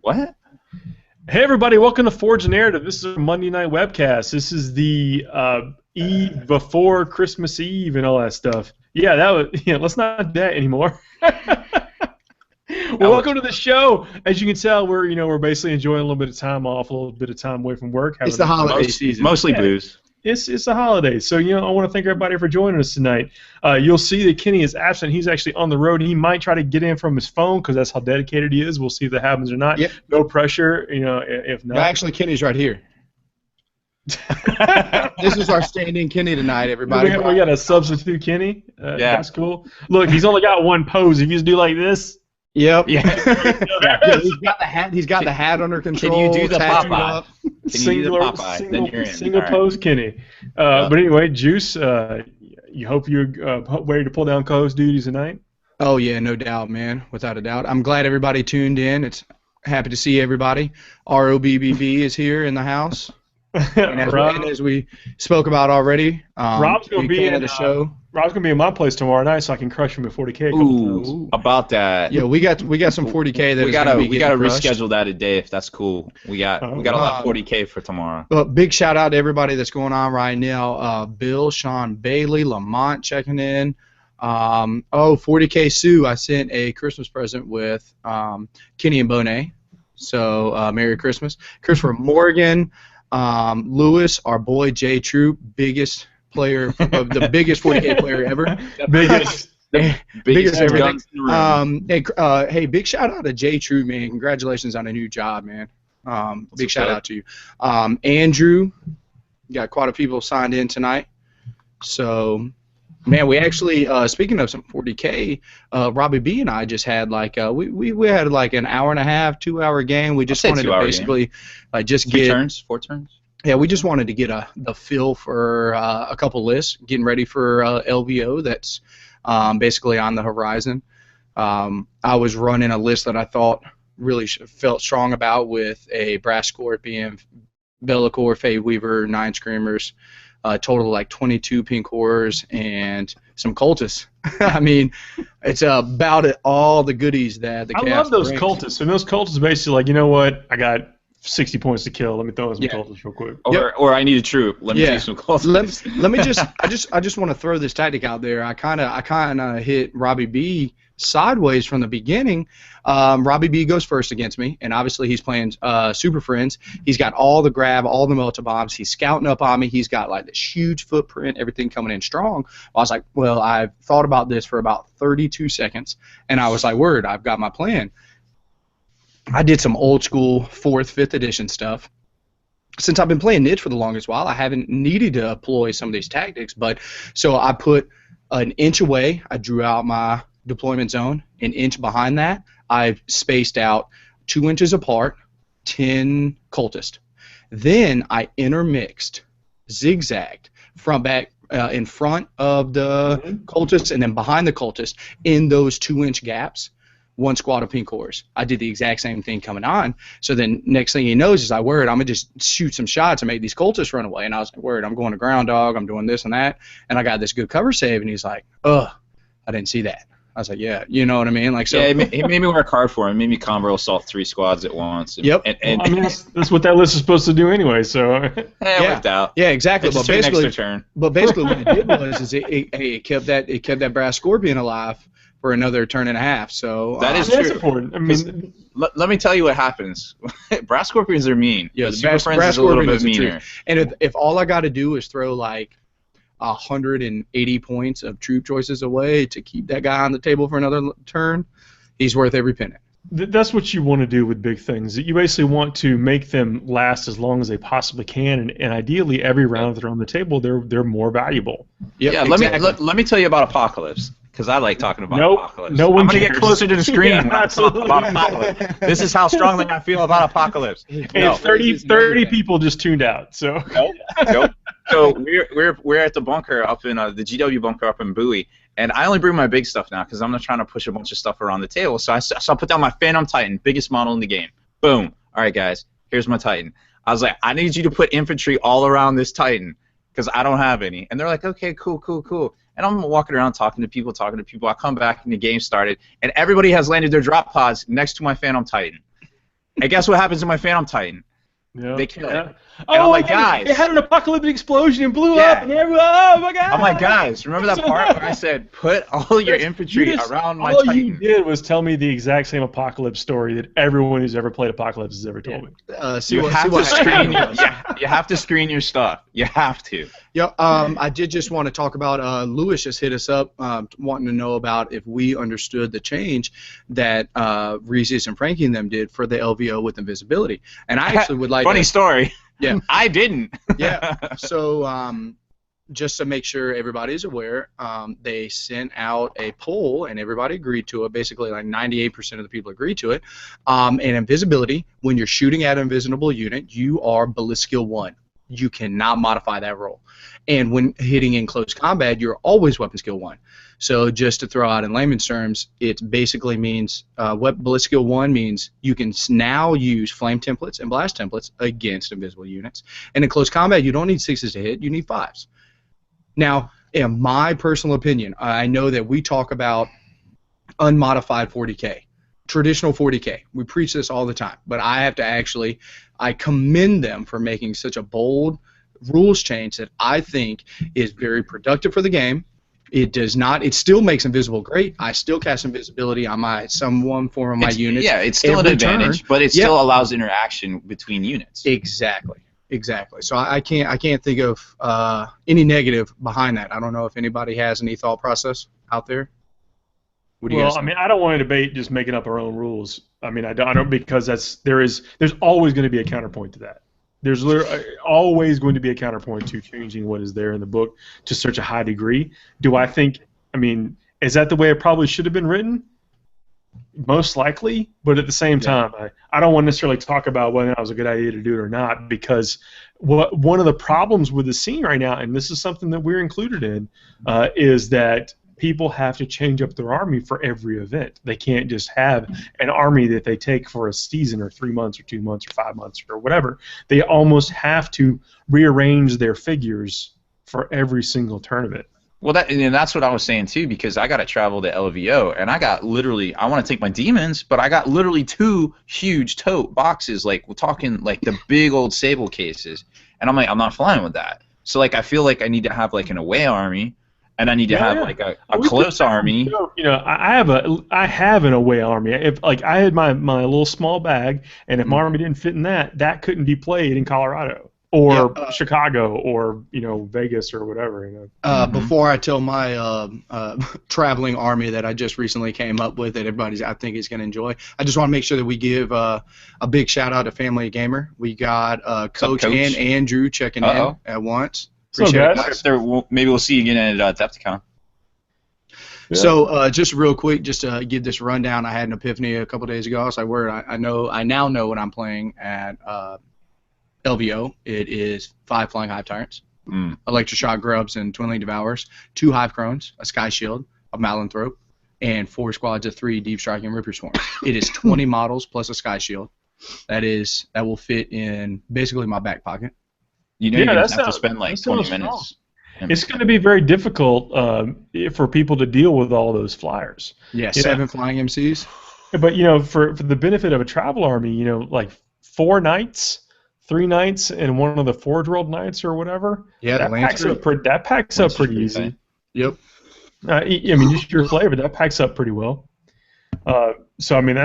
What? Hey everybody, welcome to Forge the Narrative. This is our Monday night webcast. This is the eve before Christmas Eve and all that stuff. Yeah, let's not do that anymore. Well, welcome to the show. As you can tell, we're basically enjoying a little bit of time off, a little bit of time away from work. It's the holiday season. Mostly booze. It's the holidays, so I want to thank everybody for joining us tonight. You'll see that Kenny is absent. He's actually on the road. He might try to get in from his phone because that's how dedicated he is. We'll see if that happens or not. Yep. No pressure, if not. No, actually, Kenny's right here. This is our standing Kenny tonight, everybody. We got a substitute Kenny. Yeah. That's cool. Look, he's only got one pose. If you just do like this. Yep. Yeah. He's got the hat. He's got the hat under control. Can you do the tattooed Popeye? up. Can you do the Popeye? Then you're in. Single All right. pose Kenny. But anyway, Juice, you hope you're ready to pull down co-host duties tonight? Oh, yeah, no doubt, man. Without a doubt. I'm glad everybody tuned in. It's happy to see everybody. ROBBB is here in the house. And as we spoke about already, Rob's going to be in the show. Rob's going to be in my place tomorrow night, so I can crush him at 40K. Ooh, about that. Yeah, we got some 40K that we gotta reschedule that a day if that's cool. We got a lot of 40K for tomorrow. Well, big shout out to everybody that's going on right now. Bill, Sean Bailey, Lamont checking in. 40K Sue, I sent a Christmas present with Kenny and Bonet. So Merry Christmas. Christopher Morgan, Lewis, our boy Jay Troop, biggest player of the biggest 40K player ever. biggest everything. in the room. Hey, big shout out to Jay Troop, man. Congratulations on a new job, man. Big shout out to you. Andrew, got quite a few people signed in tonight. So, man, we actually, speaking of some 40K, Robbie B and I just had we had like an hour and a half, 2 hour game. We just wanted to basically get 4 turns. Yeah, we just wanted to get the feel for a couple lists, getting ready for LVO that's basically on the horizon. I was running a list that I thought really felt strong about with a Brass Scorpion, Be'lakor, Fade Weaver, 9 Screamers, total of like 22 Pink Horrors, and some Cultists. I mean, it's about all the goodies that the cast I love those brings. Cultists. And those Cultists basically like, you know what, I got 60 points to kill. Let me throw in some Cultists real quick. Or I need a troop. Let me take some Cultists. Let me I just want to throw this tactic out there. I kind of hit Robbie B sideways from the beginning. Robbie B goes first against me, and obviously he's playing Super Friends. He's got all the grab, all the melta bombs. He's scouting up on me. He's got like this huge footprint, everything coming in strong. I was like, well, I've thought about this for about 32 seconds, and I was like, word, I've got my plan. I did some old school 4th, 5th edition stuff. Since I've been playing Nid for the longest while, I haven't needed to employ some of these tactics, but so I put an inch away, I drew out my deployment zone. An inch behind that, I've spaced out 2 inches apart 10 cultists. Then I intermixed, zigzagged from back in front of the cultists and then behind the cultists in those 2-inch gaps. 1 squad of Pink Horrors. I did the exact same thing coming on. So then next thing he knows is I'm going to just shoot some shots and make these cultists run away. And I was like, word, I'm going to ground dog. I'm doing this and that. And I got this good cover save. And he's like, I didn't see that. I was like, yeah, you know what I mean? Like, so. Yeah, it made me work hard for him. It made me combo assault 3 squads at once. And, yep. And I mean, that's what that list is supposed to do anyway. So. It worked out. Yeah, exactly. But basically, what it did was it kept that Brass Scorpion alive for another turn and a half. So that is that's true. important. I mean, let me tell you what happens. Brass Scorpions are mean. Yeah, the Super Friends is a little bit meaner. And if all I got to do is throw like 180 points of troop choices away to keep that guy on the table for another turn, he's worth every penny. That's what you want to do with big things. You basically want to make them last as long as they possibly can, and ideally every round that they're on the table, they're more valuable. Yep, yeah, exactly. let me tell you about Apocalypse. Because I like talking about Apocalypse. No one I'm going to cares. get closer to the screen Yeah, when I talk about Apocalypse. This is how strongly I feel about Apocalypse. And 30 people just tuned out. So Nope. So we're at the bunker up in the GW bunker up in Bowie, and I only bring my big stuff now because I'm not trying to push a bunch of stuff around the table. So I put down my Phantom Titan, biggest model in the game. Boom. All right, guys, here's my Titan. I was like, I need you to put infantry all around this Titan because I don't have any. And they're like, okay, cool. And I'm walking around talking to people. I come back and the game started, and everybody has landed their drop pods next to my Phantom Titan. And guess what happens to my Phantom Titan? Yep. They kill it. Yeah. And I'm like, guys. It had an apocalyptic explosion and blew Yeah. up, and everyone, oh my god! I'm like, guys, remember that part where I said, put all your infantry around my All Titan? you did was tell me the exact same apocalypse story that everyone who's ever played Apocalypse has ever told me. You have to screen you have to screen your stuff. You have to. Yeah, I did just want to talk about Lewis just hit us up wanting to know about if we understood the change that Reese's and Frankie and them did for the LVO with invisibility. And I actually would like Funny story. Yeah. I didn't. Yeah. So just to make sure everybody's aware, they sent out a poll and everybody agreed to it. Basically, like 98% of the people agreed to it. And invisibility, when you're shooting at an invisible unit, you are ballistic skill 1. You cannot modify that roll. And when hitting in close combat, you're always weapon skill 1. So just to throw out in layman's terms, it basically means ballistic skill 1 means you can now use flame templates and blast templates against invisible units. And in close combat, you don't need 6s to hit, you need 5s. Now, in my personal opinion, I know that we talk about unmodified 40K, traditional 40K. We preach this all the time, but I have to actually, I commend them for making such a bold rules change that I think is very productive for the game. It does not. It still makes invisible great. I still cast invisibility on one form of my units. Yeah, it's still an advantage, but it still allows interaction between units. Exactly. So I can't think of any negative behind that. I don't know if anybody has any thought process out there. What do you guys think? I mean, I don't want to debate just making up our own rules. I mean, I don't because there's always going to be a counterpoint to that. There's always going to be a counterpoint to changing what is there in the book to such a high degree. Do I think, I mean, is that the way it probably should have been written? Most likely, but at the same time, I don't want to necessarily talk about whether it was a good idea to do it or not, because one of the problems with the scene right now, and this is something that we're included in, is that people have to change up their army for every event. They can't just have an army that they take for a season or 3 months or 2 months or 5 months or whatever. They almost have to rearrange their figures for every single tournament. Well, that's what I was saying too, because I got to travel to LVO, and I got literally, I want to take my demons, but I got literally 2 huge tote boxes, like we're talking like the big old Sable cases, and I'm like, I'm not flying with that. So like, I feel like I need to have like an away army, and I need to have like a close army. You know, I have an away army. If like I had my little small bag, and if my army didn't fit in that couldn't be played in Colorado or Chicago or Vegas or whatever. Before I tell my traveling army that I just recently came up with that everybody I think is going to enjoy, I just want to make sure that we give a big shout out to Family Gamer. We got Coach and Andrew checking in at once. Appreciate it. Maybe we'll see you again at Adepticon. Yeah. So just real quick, just to give this rundown, I had an epiphany a couple days ago. I was like, "Word! I now know what I'm playing at LVO. It is 5 Flying Hive Tyrants, Electroshock Grubs and Twinling Devourers, 2 Hive Crones, a Sky Shield, a Malanthrope, and 4 squads of 3 Deep Strike and Ripper Swarm. It is 20 models plus a Sky Shield. That will fit in basically my back pocket. You're going to have to spend like 20 minutes. It's going to be very difficult for people to deal with all those flyers. Yeah, 7 flying MCs. But for the benefit of a travel army, like 4 knights, 3 knights, and one of the Forge World knights or whatever. Yeah, that packs up pretty easy. Yep. I mean, just your flavor, that packs up pretty well. So I mean,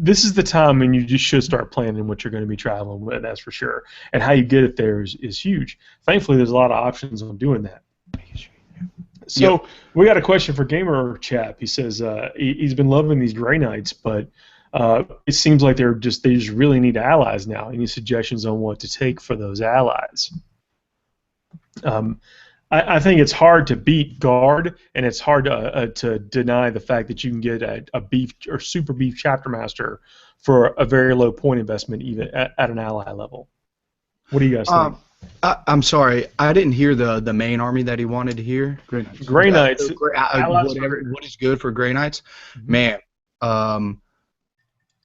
this is the time when you just should start planning what you're going to be traveling with, that's for sure. And how you get it there is huge. Thankfully, there's a lot of options on doing that. So we got a question for Gamer Chap. He says he's been loving these Grey Knights, but it seems like they just really need allies now. Any suggestions on what to take for those allies? I think it's hard to beat Guard, and it's hard to deny the fact that you can get a beef or super beef chapter master for a very low point investment, even at an ally level. What do you guys think? I'm sorry, I didn't hear the main army that he wanted to hear. Grey Knights. What is good for Grey Knights? Man, I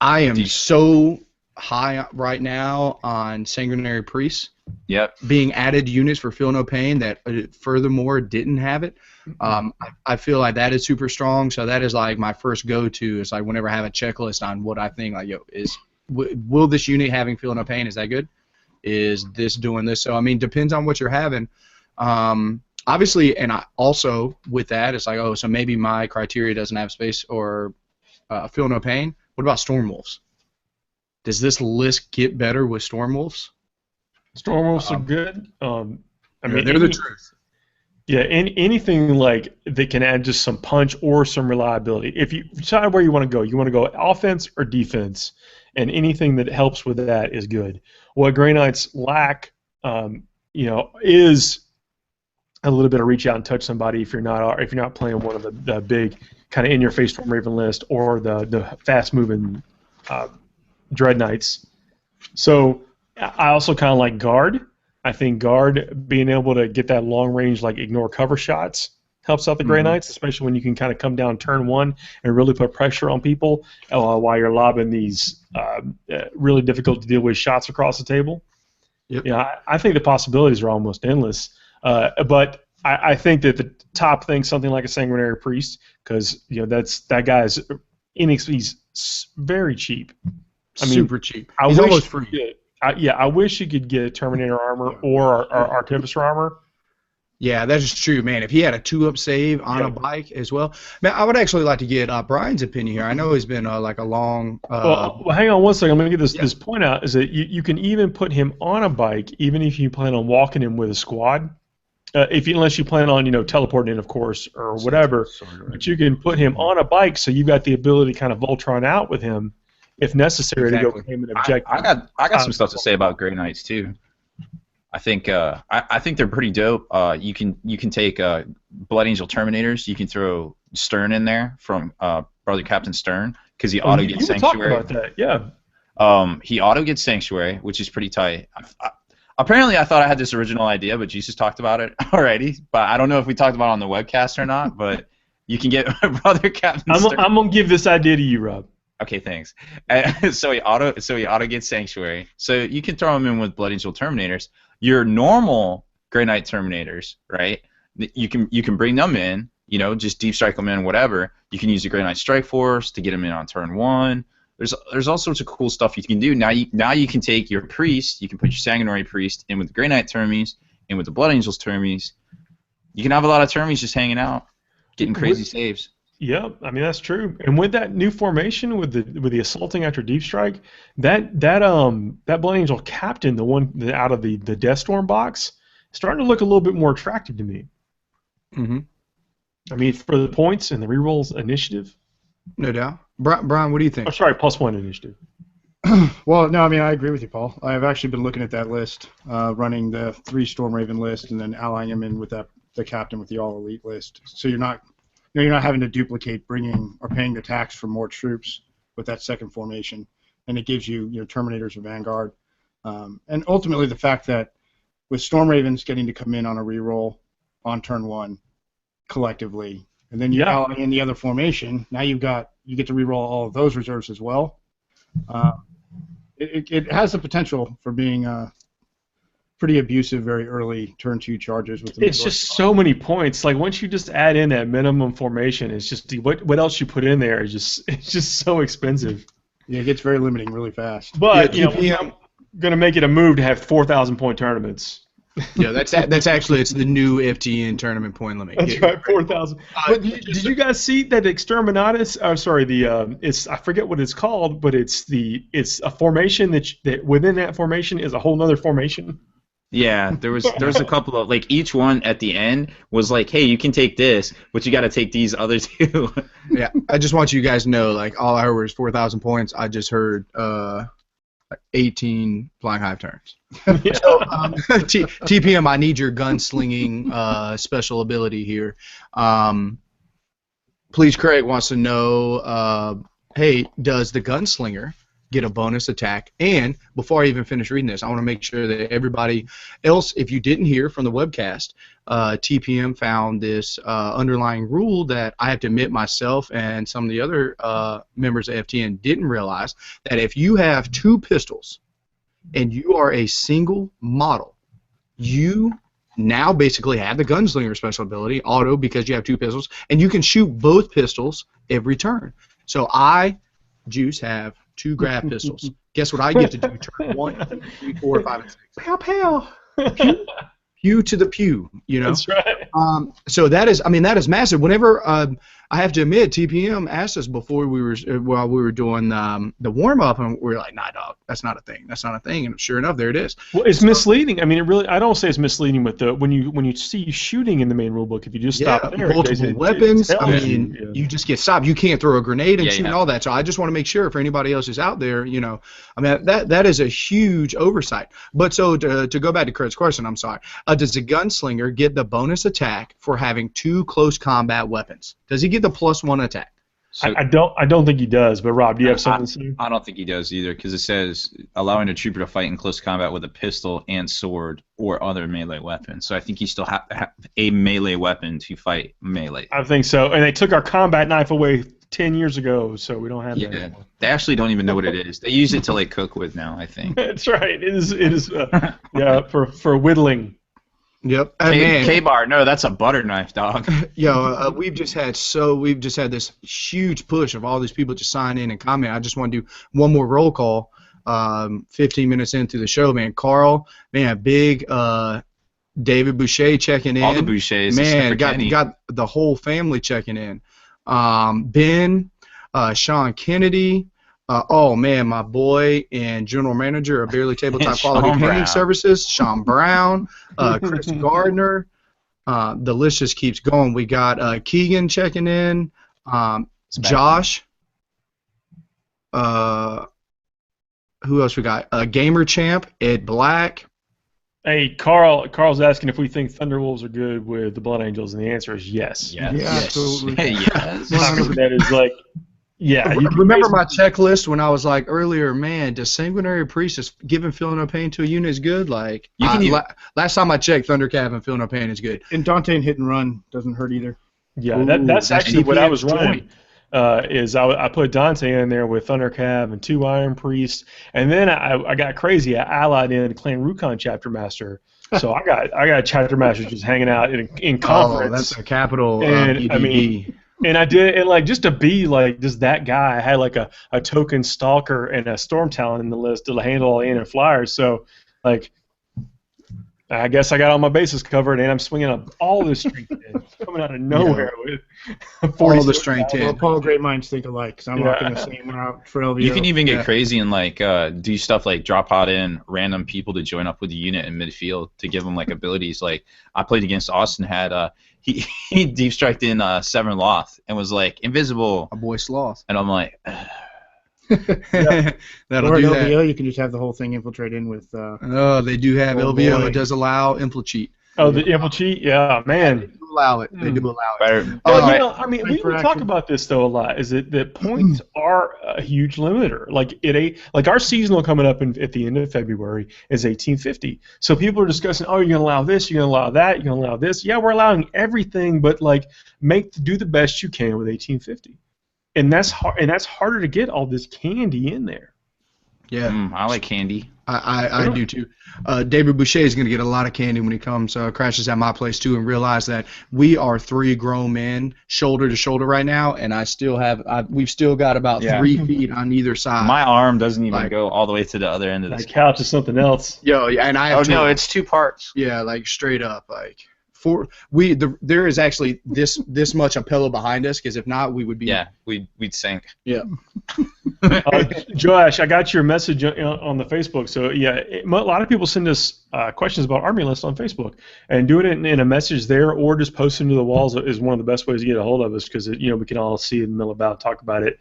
am so high right now on Sanguinary Priests. Yep. Being added units for Feel No Pain that furthermore didn't have it. I feel like that is super strong. So that is like my first go-to. It's like whenever I have a checklist on what I think, like, will this unit having Feel No Pain, is that good? Is this doing this? So, I mean, depends on what you're having. Obviously, and I also, with that, it's like, so maybe my criteria doesn't have space or Feel No Pain. What about Stormwolves? Does this list get better with Stormwolves? Stormwolves are good. I mean, they're the truth. Yeah, anything like that can add just some punch or some reliability. If you decide where you want to go offense or defense, and anything that helps with that is good. What Grey Knights lack, is a little bit of reach out and touch somebody if you're not playing one of the big kind of in-your-face Storm Raven list or the fast-moving Dread Knights. So I also kind of like Guard. I think Guard, being able to get that long range, like ignore cover shots, helps out the Grey Knights, especially when you can kind of come down turn one and really put pressure on people while you're lobbing these really difficult to deal with shots across the table. Yep. Yeah, I think the possibilities are almost endless. But I think that the top thing, something like a Sanguinary Priest, because that guy's he's very cheap. I mean, super cheap. He's almost free. I wish you could get Terminator armor or Artificer armor. Yeah, that is true, man. If he had a 2-up save on a bike as well, man, I would actually like to get Brian's opinion here. I know he's been like a long. Well, hang on one second. I'm going to get this point out. Is that you can even put him on a bike, even if you plan on walking him with a squad. Unless you plan on teleporting in, of course, or whatever. But you can put him on a bike, so you've got the ability to kind of Voltron out with him, if necessary, to go claim an objective. I got some stuff to say about Grey Knights too. I think I think they're pretty dope. You can take Blood Angel Terminators. You can throw Stern in there from Brother Captain Stern because he auto gets Sanctuary. Talk about that, yeah. He auto gets Sanctuary, which is pretty tight. Apparently, I thought I had this original idea, but Jesus talked about it already. But I don't know if we talked about it on the webcast or not. But you can get Brother Captain Stern. I'm gonna give this idea to you, Rob. Okay, thanks. So he auto gets Sanctuary. So you can throw him in with Blood Angel Terminators. Your normal Grey Knight Terminators, right? You can bring them in. Just deep strike them in, whatever. You can use the Grey Knight Strike Force to get them in on turn one. There's all sorts of cool stuff you can do. Now you can take your Priest. You can put your Sanguinary Priest in with the Grey Knight Termies, in with the Blood Angels Termies. You can have a lot of Termies just hanging out, getting crazy saves. Yeah, I mean that's true. And with that new formation, with the assaulting after deep strike, that Blood Angel Captain, the one out of the Death Storm box, starting to look a little bit more attractive to me. Mm-hmm. I mean, for the points and the rerolls initiative. No doubt. Brian, what do you think? Oh, sorry, +1 initiative. Well, no, I mean I agree with you, Paul. I've actually been looking at that list, running the 3 Storm Raven list, and then allying him in with the captain with the All Elite list. So you're not having to duplicate bringing or paying the tax for more troops with that second formation, and it gives you Terminators or Vanguard, and ultimately the fact that with Storm Ravens getting to come in on a reroll on turn 1 collectively, and then you ally in the other formation. Now you get to reroll all of those reserves as well. It has the potential for being pretty abusive very early turn 2 charges. It's just so many points. Like once you just add in that minimum formation, it's just what else you put in there is just so expensive. Yeah, it gets very limiting really fast. But I'm gonna make it a move to have 4,000 point tournaments. Yeah, that's actually it's the new FTN tournament point limit. That's right, 4,000. But did you guys see that Exterminatus? It's I forget what it's called, but it's a formation that within that formation is a whole other formation. Yeah, there was a couple of each one at the end was like, hey, you can take this, but you got to take these other two. Yeah, I just want you guys to know, all I heard was 4,000 points. I just heard 18 Flying Hive turns. Yeah. So, TPM, I need your gunslinging special ability here. Please, Craig wants to know, hey, does the gunslinger get a bonus attack. And before I even finish reading this, I want to make sure that everybody else, if you didn't hear from the webcast, TPM found this underlying rule that I have to admit myself and some of the other members of FTN didn't realize, that if you have 2 pistols and you are a single model, you now basically have the gunslinger special ability, auto, because you have 2 pistols, and you can shoot both pistols every turn. So I, Juice, have 2 grab pistols. Guess what I get to do? Turn 1, 2, 3, 4, 5, and 6. Pow pow. Pew to the pew, you know. That's right. So that is, I mean, that is massive. Whenever I have to admit, TPM asked us before we were while we were doing the warm up, and we were like, "Nah, dog, that's not a thing. That's not a thing." And sure enough, there it is. Well, it's misleading. I mean, it really. I don't say it's misleading, but when you see shooting in the main rulebook, if you just stop there, multiple weapons. I mean, you just get stopped. You can't throw a grenade and shoot and all that. So I just want to make sure for anybody else who's out there, you know, I mean, that is a huge oversight. But so to go back to Kurt's question, I'm sorry. Does the gunslinger get the bonus attack for having 2 close combat weapons? Does he get the +1 attack? So, I don't think he does. But Rob, do you have something to say? I don't think he does either, because it says allowing a trooper to fight in close combat with a pistol and sword or other melee weapon. So I think you still have to have a melee weapon to fight melee. I think so. And they took our combat knife away 10 years ago, so we don't have that anymore. They actually don't even know what it is. They use it to like cook with now, I think. That's right. It is for whittling. Yep. K-bar, no, that's a butter knife, dog. Yo, we've just had this huge push of all these people to sign in and comment. I just want to do one more roll call. 15 minutes into the show, man. Carl, man, big David Boucher checking in. All the Bouchers, man, got the whole family checking in. Ben, Sean Kennedy. Oh man, my boy and general manager of Barely Tabletop Quality Painting Services, Sean Brown, Chris Gardner. The list just keeps going. We got Keegan checking in, Josh. Who else we got? Gamer Champ, Ed Black. Hey, Carl's asking if we think Thunderwolves are good with the Blood Angels, and the answer is yes. Yeah, absolutely. Yes. That is like. Yeah, you remember my checklist when I was like earlier, man, does Sanguinary Priest is giving Feel No Pain to a unit is good? Like, last time I checked, Thundercab and Feel No Pain is good. And Dante and Hit and Run doesn't hurt either. Yeah, that's actually what I was running. I put Dante in there with Thundercab and 2 Iron Priests, and then I got crazy. I allied in Clan Rukon Chapter Master. So I got Chapter Master just hanging out in conference. Oh, that's a capital. And I mean. And I did, and like just to be like just that guy, I had like a token stalker and a storm talent in the list to handle all the in and flyers. So, like, I guess I got all my bases covered, and I'm swinging up all this strength in, coming out of nowhere with all the strength in. Well, Paul, great minds think alike, because I'm rocking the same route for LVO. You can even get crazy and like do stuff like drop out in random people to join up with the unit in midfield to give them like abilities. Like I played against Austin, had he deep striked in Severn Loth and was like invisible. A boy Sloth. And I'm like. That'll or do LVO, that. you can just have the whole thing infiltrate in with. Oh, they do have LVO. Boy. It does allow infilcheat. Oh, the infilcheat, yeah, man. They do allow it. They do allow it. Well, you know, I mean, we talk about this though a lot. Is that points are a huge limiter? Like our seasonal coming up at the end of February is 1850. So people are discussing, oh, you're gonna allow this, you're gonna allow that, you're gonna allow this. Yeah, we're allowing everything, but like do the best you can with 1850. And that's hard. And that's harder to get all this candy in there. Yeah, I like candy. I do too. David Boucher is going to get a lot of candy when he comes crashes at my place too, and realize that we are 3 grown men shoulder to shoulder right now, and we've still got about 3 feet on either side. My arm doesn't even go all the way to the other end of this. My couch is something else. Yo, and I have no, it's 2 parts. Yeah, like straight up, like. There is actually this much a pillow behind us, because if not, we would be. Yeah, we'd sink. Yeah. Josh, I got your message on the Facebook. So yeah, a lot of people send us questions about Army List on Facebook, and doing it in a message there or just posting to the walls is one of the best ways to get a hold of us, because we can all see it and mill about, talk about it.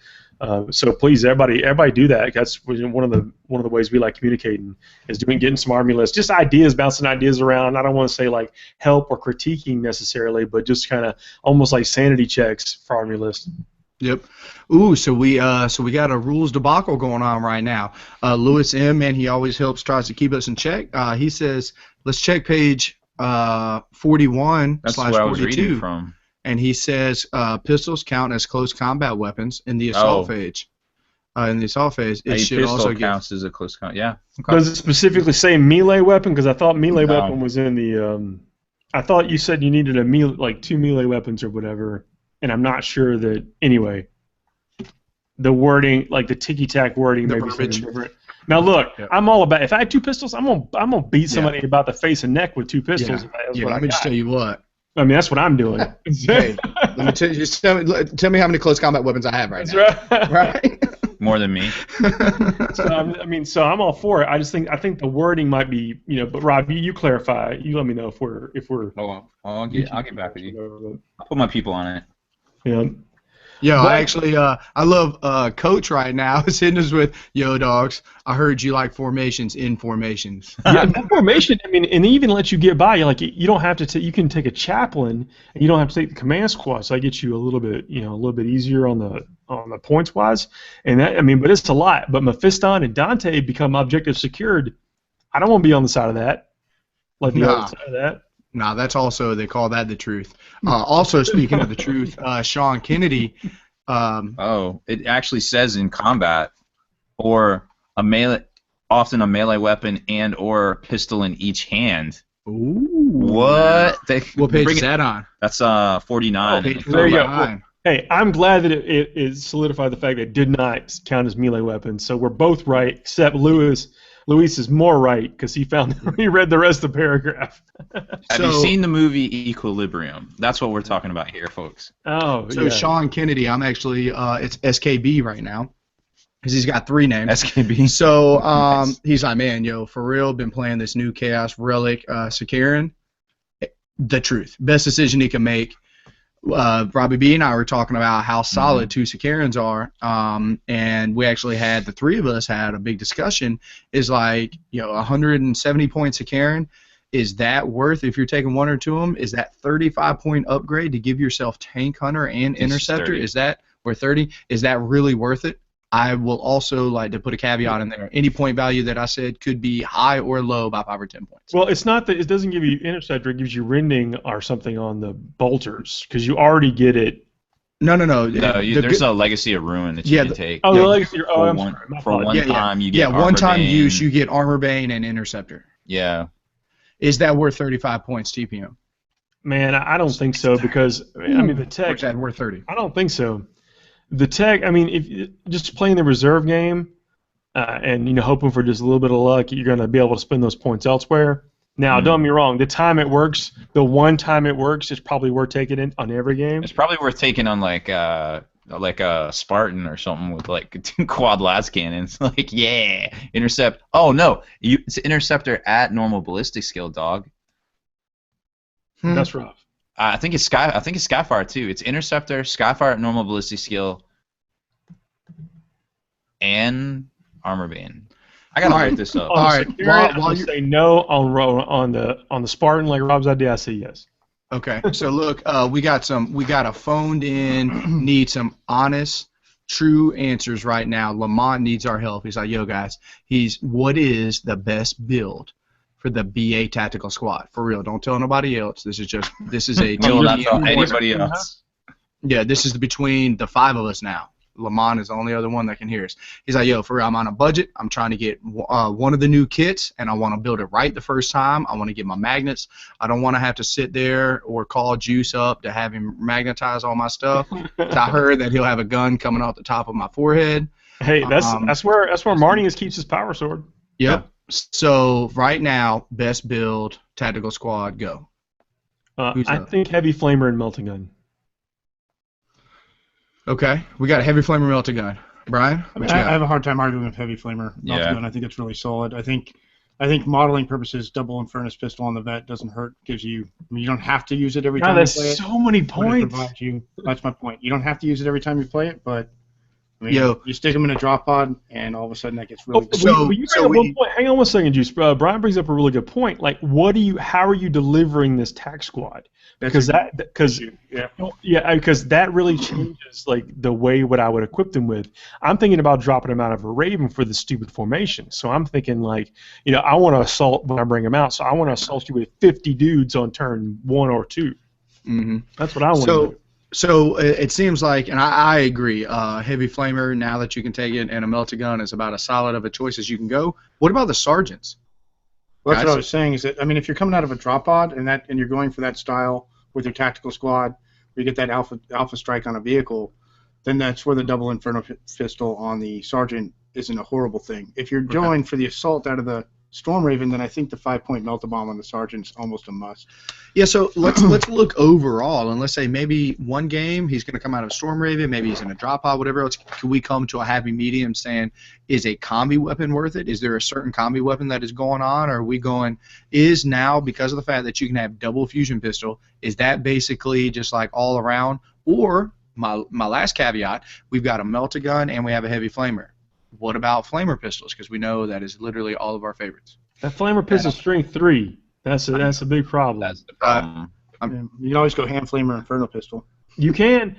So please, everybody do that. That's one of the ways we like communicating, is getting some Army Lists, just ideas, bouncing ideas around. I don't want to say like help or critiquing necessarily, but just kind of almost like sanity checks for Army Lists. Yep. Ooh, so we got a rules debacle going on right now. Lewis M, man, he always tries to keep us in check. He says, let's check page 41 That's slash where I was reading 42. from. And he says pistols count as close combat weapons in the assault phase. In the assault phase, it should pistol also counts as a close count. Yeah. Okay. Does it specifically say melee weapon? Because I thought melee weapon was in the. I thought you said you needed like 2 melee weapons or whatever, and I'm not sure that. Anyway, the wording, like the ticky-tack wording, The maybe something verbiage. different. Now look, I'm all about. If I had 2 pistols, I'm gonna beat somebody about the face and neck with 2 pistols. That's what let me just tell you what. I mean, that's what I'm doing. Hey, let me tell me how many close combat weapons I have right now. That's Right? More than me. So I'm all for it. I think the wording might be, But Rob, you clarify. You let me know if we're. Hold on. I'll get back with you. I'll put my people on it. Yeah. Yo, I love Coach right now is hitting us with, yo, dogs, I heard you like formations in formations. Yeah, that formation, I mean, and they even let you get by. You're like, you don't have to you can take a chaplain, and you don't have to take the command squad, so that gets you a little bit easier on the points wise. And that, I mean, but it's a lot. But Mephiston and Dante become objective secured. I don't want to be on the side of that. Like the other side of that. Nah, that's also, they call that the truth. Also, speaking of the truth, Sean Kennedy. It actually says in combat, or often a melee weapon and or pistol in each hand. Ooh. What? What page is that on? That's 49. Page There you go. 49. Hey, I'm glad that it solidified the fact that it did not count as melee weapons. So we're both right, except Luis is more right because he read the rest of the paragraph. Have you seen the movie Equilibrium? That's what we're talking about here, folks. Oh, So yeah. Sean Kennedy, I'm actually it's SKB right now because he's got 3 names. SKB. So Nice. he's like, man, yo, for real, been playing this new Chaos Relic Sakaran. The truth, best decision he can make. Robbie B and I were talking about how solid 2 Sakarans are, and we actually the 3 of us had a big discussion. Is like, 170 point Sakaran, is that worth, if you're taking 1 or 2 of them, is that 35 point upgrade to give yourself Tank Hunter and Interceptor? 30. Is that, or 30? Is that really worth it? I will also like to put a caveat in there. Any point value that I said could be high or low by 5 or 10 points. Well, it's not that it doesn't give you Interceptor; it gives you rending or something on the bolters because you already get it. No. There's a Legacy of Ruin that you can take. Oh, Yeah, the legacy. Oh, I'm one- sorry. My for fault. one time you get one time Armor Bane. use you get Armor Bane and Interceptor. Yeah. Is that worth 35 points TPM? Man, I don't think so because I mean the Or tech. is that worth 30? I don't think so. The tech. I mean, if just playing the reserve game, and hoping for just a little bit of luck, you're going to be able to spend those points elsewhere. Now, don't get me wrong. The time it works, the one time it works, is probably worth taking in on every game. It's probably worth taking on like a Spartan or something with like 2 quad las cannons. Like, yeah, intercept. Oh no, it's Interceptor at normal ballistic skill, dog. That's rough. I think it's Skyfire too. It's Interceptor, Skyfire at normal ballistic skill, and Armor Bane. I gotta look this up. On the right, Security, while I say no. On the Spartan, like Rob's idea, I say yes. Okay, so look, we got a phoned in, need some honest, true answers right now. Lamont needs our help. He's like, yo guys, what is the best build for the BA tactical squad? For real, don't tell nobody else. This is a Will not TPM. tell anybody else. Yeah, this is between the 5 of us now. Lamont is the only other one that can hear us. He's like, yo, for real, I'm on a budget. I'm trying to get one of the new kits, and I want to build it right the first time. I want to get my magnets. I don't want to have to sit there or call Juice up to have him magnetize all my stuff. I heard that he'll have a gun coming off the top of my forehead. Hey, that's where Marnius keeps his power sword. Yep. So right now, best build, tactical squad, go. I think Heavy Flamer and Melting Gun. Okay, we got a Heavy Flamer melting gun. Brian? I have a hard time arguing with Heavy Flamer. Yeah. I think it's really solid. I think modeling purposes, double Infernus pistol on the vet doesn't hurt. Gives you. I mean, you don't have to use it every time you play it. So many but it points. provides you. That's my point. You don't have to use it every time you play it, but I I mean, you stick them in a drop pod, and all of a sudden that gets really. Hang on one second, Juice. Brian brings up a really good point. Like, how are you delivering this tac squad? Because that really changes like the way what I would equip them with. I'm thinking about dropping them out of a Raven for the stupid formation. So I'm thinking like, I want to assault when I bring them out. So I want to assault you with 50 dudes on turn 1 or 2. Mm-hmm. That's what I want to do. So it seems like, and I agree, Heavy Flamer, now that you can take it, and a melta gun is about as solid of a choice as you can go. What about the sergeants? Well, that's what I was saying. Is that, I mean, if you're coming out of a drop pod and you're going for that style with your tactical squad, where you get that alpha strike on a vehicle, then that's where the double inferno pistol on the sergeant isn't a horrible thing. If you're going for the assault out of the Storm Raven, then I think the 5-point melta bomb on the sergeant's almost a must. Yeah, so let's look overall, and let's say maybe one game he's going to come out of Storm Raven, maybe he's in a drop pod, whatever else. Can we come to a happy medium saying, is a combi weapon worth it? Is there a certain combi weapon that is going on, or are we going, is now, because of the fact that you can have double fusion pistol, is that basically just like all around? Or, my last caveat, we've got a melta gun and we have a heavy flamer. What about flamer pistols? Because we know that is literally all of our favorites. That flamer pistol strength 3. That's a big problem. That's the problem. You can always go hand flamer inferno pistol. You can.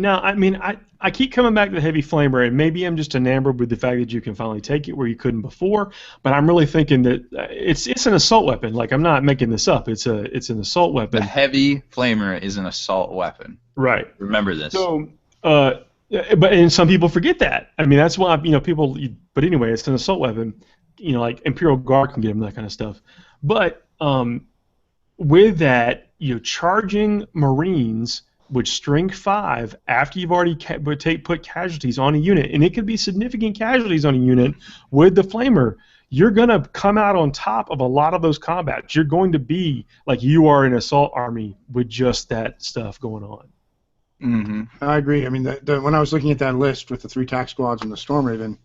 Now, I mean, I keep coming back to the heavy flamer, and maybe I'm just enamored with the fact that you can finally take it where you couldn't before. But I'm really thinking that it's an assault weapon. Like, I'm not making this up. It's an assault weapon. The heavy flamer is an assault weapon. Right. Remember this. So, and some people forget that. I mean, that's why people. But anyway, it's an assault weapon. Like Imperial Guard can get them, that kind of stuff. But with that, charging Marines with strength 5 after you've already put casualties on a unit, and it could be significant casualties on a unit with the flamer, you're going to come out on top of a lot of those combats. You're going to be like you are an assault army with just that stuff going on. Mm-hmm. I agree. I mean, when I was looking at that list with the 3 tac squads and the Storm Raven,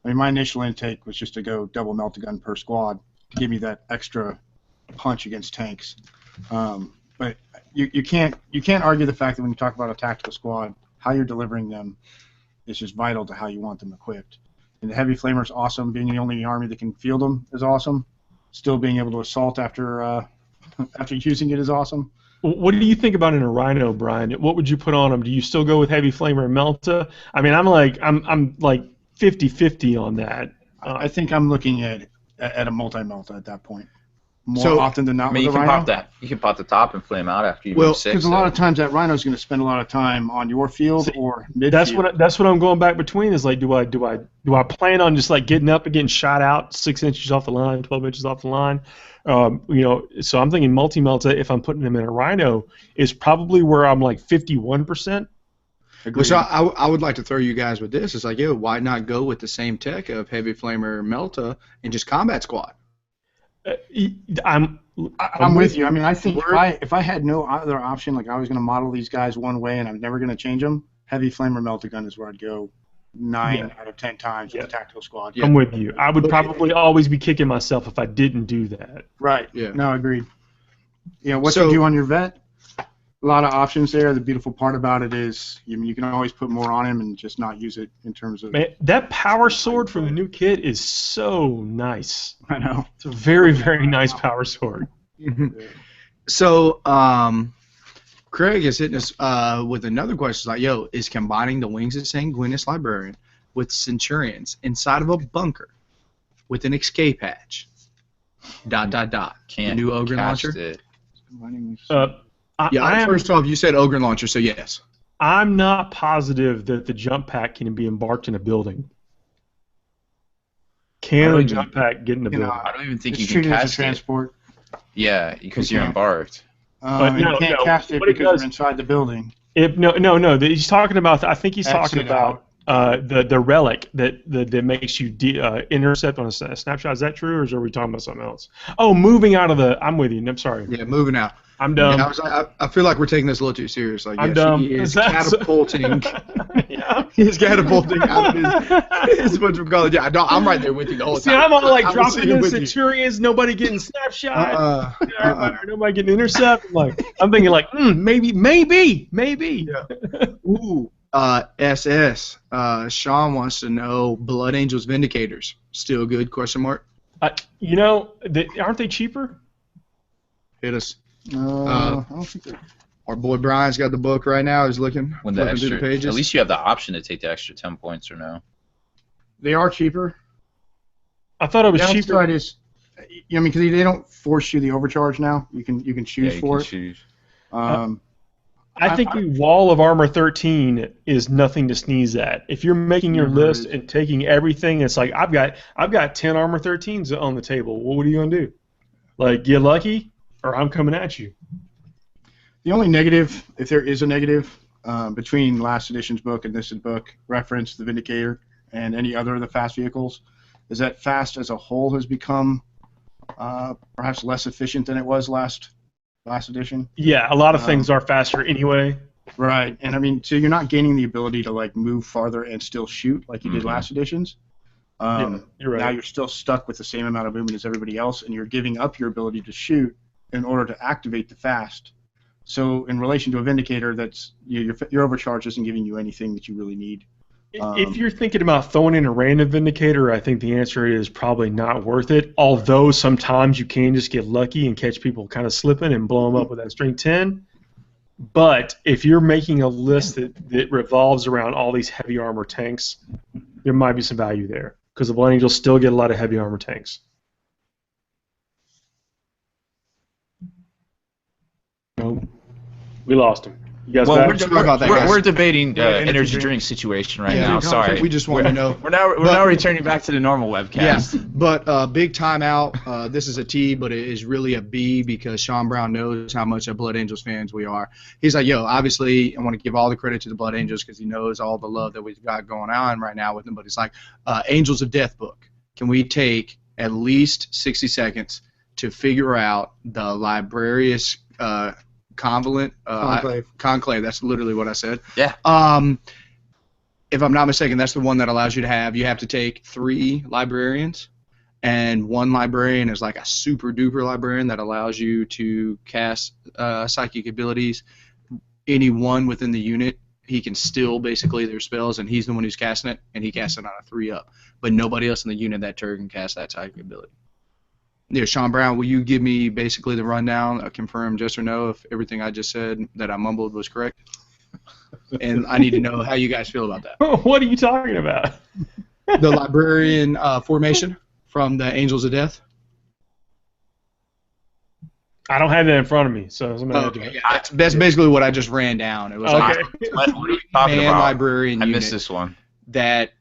I mean, my initial intake was just to go double melta gun per squad to give me that extra punch against tanks. But you can't argue the fact that when you talk about a tactical squad, how you're delivering them is just vital to how you want them equipped. And the heavy flamer is awesome. Being the only army that can field them is awesome. Still being able to assault after using it is awesome. What do you think about in a Rhino, Brian? What would you put on them? Do you still go with heavy flamer and melta? I mean, I'm like 50-50 on that. I think I'm looking at a multi-melta at that point. More often than not, I mean, you can pop that. You can pop the top and flame out after you move 6. Because a lot of times that Rhino is going to spend a lot of time on your field or midfield. That's what I'm going back between. Is like, do I plan on just like getting up and getting shot out 6 inches off the line, 12 inches off the line? So I'm thinking multi-melta, if I'm putting them in a Rhino, is probably where I'm like 51%. Well, so I would like to throw you guys with this. It's like, why not go with the same tech of heavy flamer melta and just combat squad? I'm with you. I mean, I think if I had no other option, like I was going to model these guys one way and I'm never going to change them, heavy flamer melta gun is where I'd go 9 out of 10 times with the tactical squad. I'm with you. I would probably always be kicking myself if I didn't do that. Right. Yeah. No, agreed. What you do on your vet, a lot of options there. The beautiful part about it is you can always put more on him and just not use it in terms of... Man, that power sword from the new kit is so nice. I know. It's a very, very nice power sword. So, Craig is hitting us with another question. Like, is combining the Wings of Sanguinis Librarian with Centurions inside of a bunker with an escape hatch, ... Can't the new Ogre launcher? It. First off, you said Ogre launcher, so yes. I'm not positive that the jump pack can be embarked in a building. Can the jump pack get in the building? I don't even think it's you can treated cast as a transport. Yeah, because you're embarked. But you can't cast it because you're inside the building. No. He's talking about. I think he's talking about the relic that makes you intercept on a snapshot. Is that true, or are we talking about something else? Oh, moving out of the. I'm with you. I'm sorry. Yeah, moving out. I'm dumb. Yeah, I feel like we're taking this a little too serious. Like, I'm dumb. He is catapulting. He's catapulting out of his college. Yeah, I'm right there with you the whole time. See, I'm all like dropping in Centurions, nobody getting snapshot, nobody getting intercept. I'm thinking like, maybe. Yeah. Ooh, SS. Sean wants to know Blood Angels Vindicators. Still good? Question mark. You know, aren't they cheaper? Hit us. I don't think they're. Our boy Brian's got the book right now. He's looking, When the flipping extra, through the pages. at least you have the option to take the extra 10 points or no. They are cheaper. I thought it was The cheaper. downside is, I mean, because they don't force you the overcharge now. You can choose you for can it. choose. I think Wall of Armor 13 is nothing to sneeze at. If you're making your Never list is. and taking everything, it's like I've got 10 Armor 13s on the table. Well, what are you gonna do? Like, get lucky, or I'm coming at you. The only negative, if there is a negative, between last edition's book and this book, reference the Vindicator and any other of the fast vehicles, is that fast as a whole has become perhaps less efficient than it was last edition. Yeah, a lot of things are faster anyway. Right, and I mean, so you're not gaining the ability to like move farther and still shoot like you did last editions. Yeah, you're right. Now you're still stuck with the same amount of movement as everybody else, and you're giving up your ability to shoot in order to activate the fast. So in relation to a Vindicator, that's your overcharge isn't giving you anything that you really need. If you're thinking about throwing in a random Vindicator, I think the answer is probably not worth it. Although sometimes you can just get lucky and catch people kind of slipping and blow them up with that strength 10. But if you're making a list that revolves around all these heavy armor tanks, there might be some value there because the Blood Angels still get a lot of heavy armor tanks. Nope. We lost him. You guys Well, back? we're debating energy energy drink. drink situation right Yeah, now. dude, Sorry. we just want to know. We're now returning back to the normal webcast. Yeah, but big timeout. This is a T, but it is really a B because Sean Brown knows how much of Blood Angels fans we are. He's like, yo, obviously, I want to give all the credit to the Blood Angels because he knows all the love that we've got going on right now with them. But he's like, Angels of Death book. Can we take at least 60 seconds to figure out the Librarius Conclave. That's literally what I said. Yeah. If I'm not mistaken, that's the one that allows you to take 3 librarians, and one librarian is like a super duper librarian that allows you to cast psychic abilities. Anyone within the unit, he can still basically their spells, and he's the one who's casting it, and he casts it on a 3-up. But nobody else in the unit that turn can cast that psychic ability. Yeah, Sean Brown, will you give me basically the rundown, confirm yes or no if everything I just said that I mumbled was correct? And I need to know how you guys feel about that. What are you talking about? The librarian formation from the Angels of Death? I don't have that in front of me, so somebody have to. Okay, yeah, that's basically what I just ran down. It was Okay. What are you talking man about? librarian I unit missed this one. that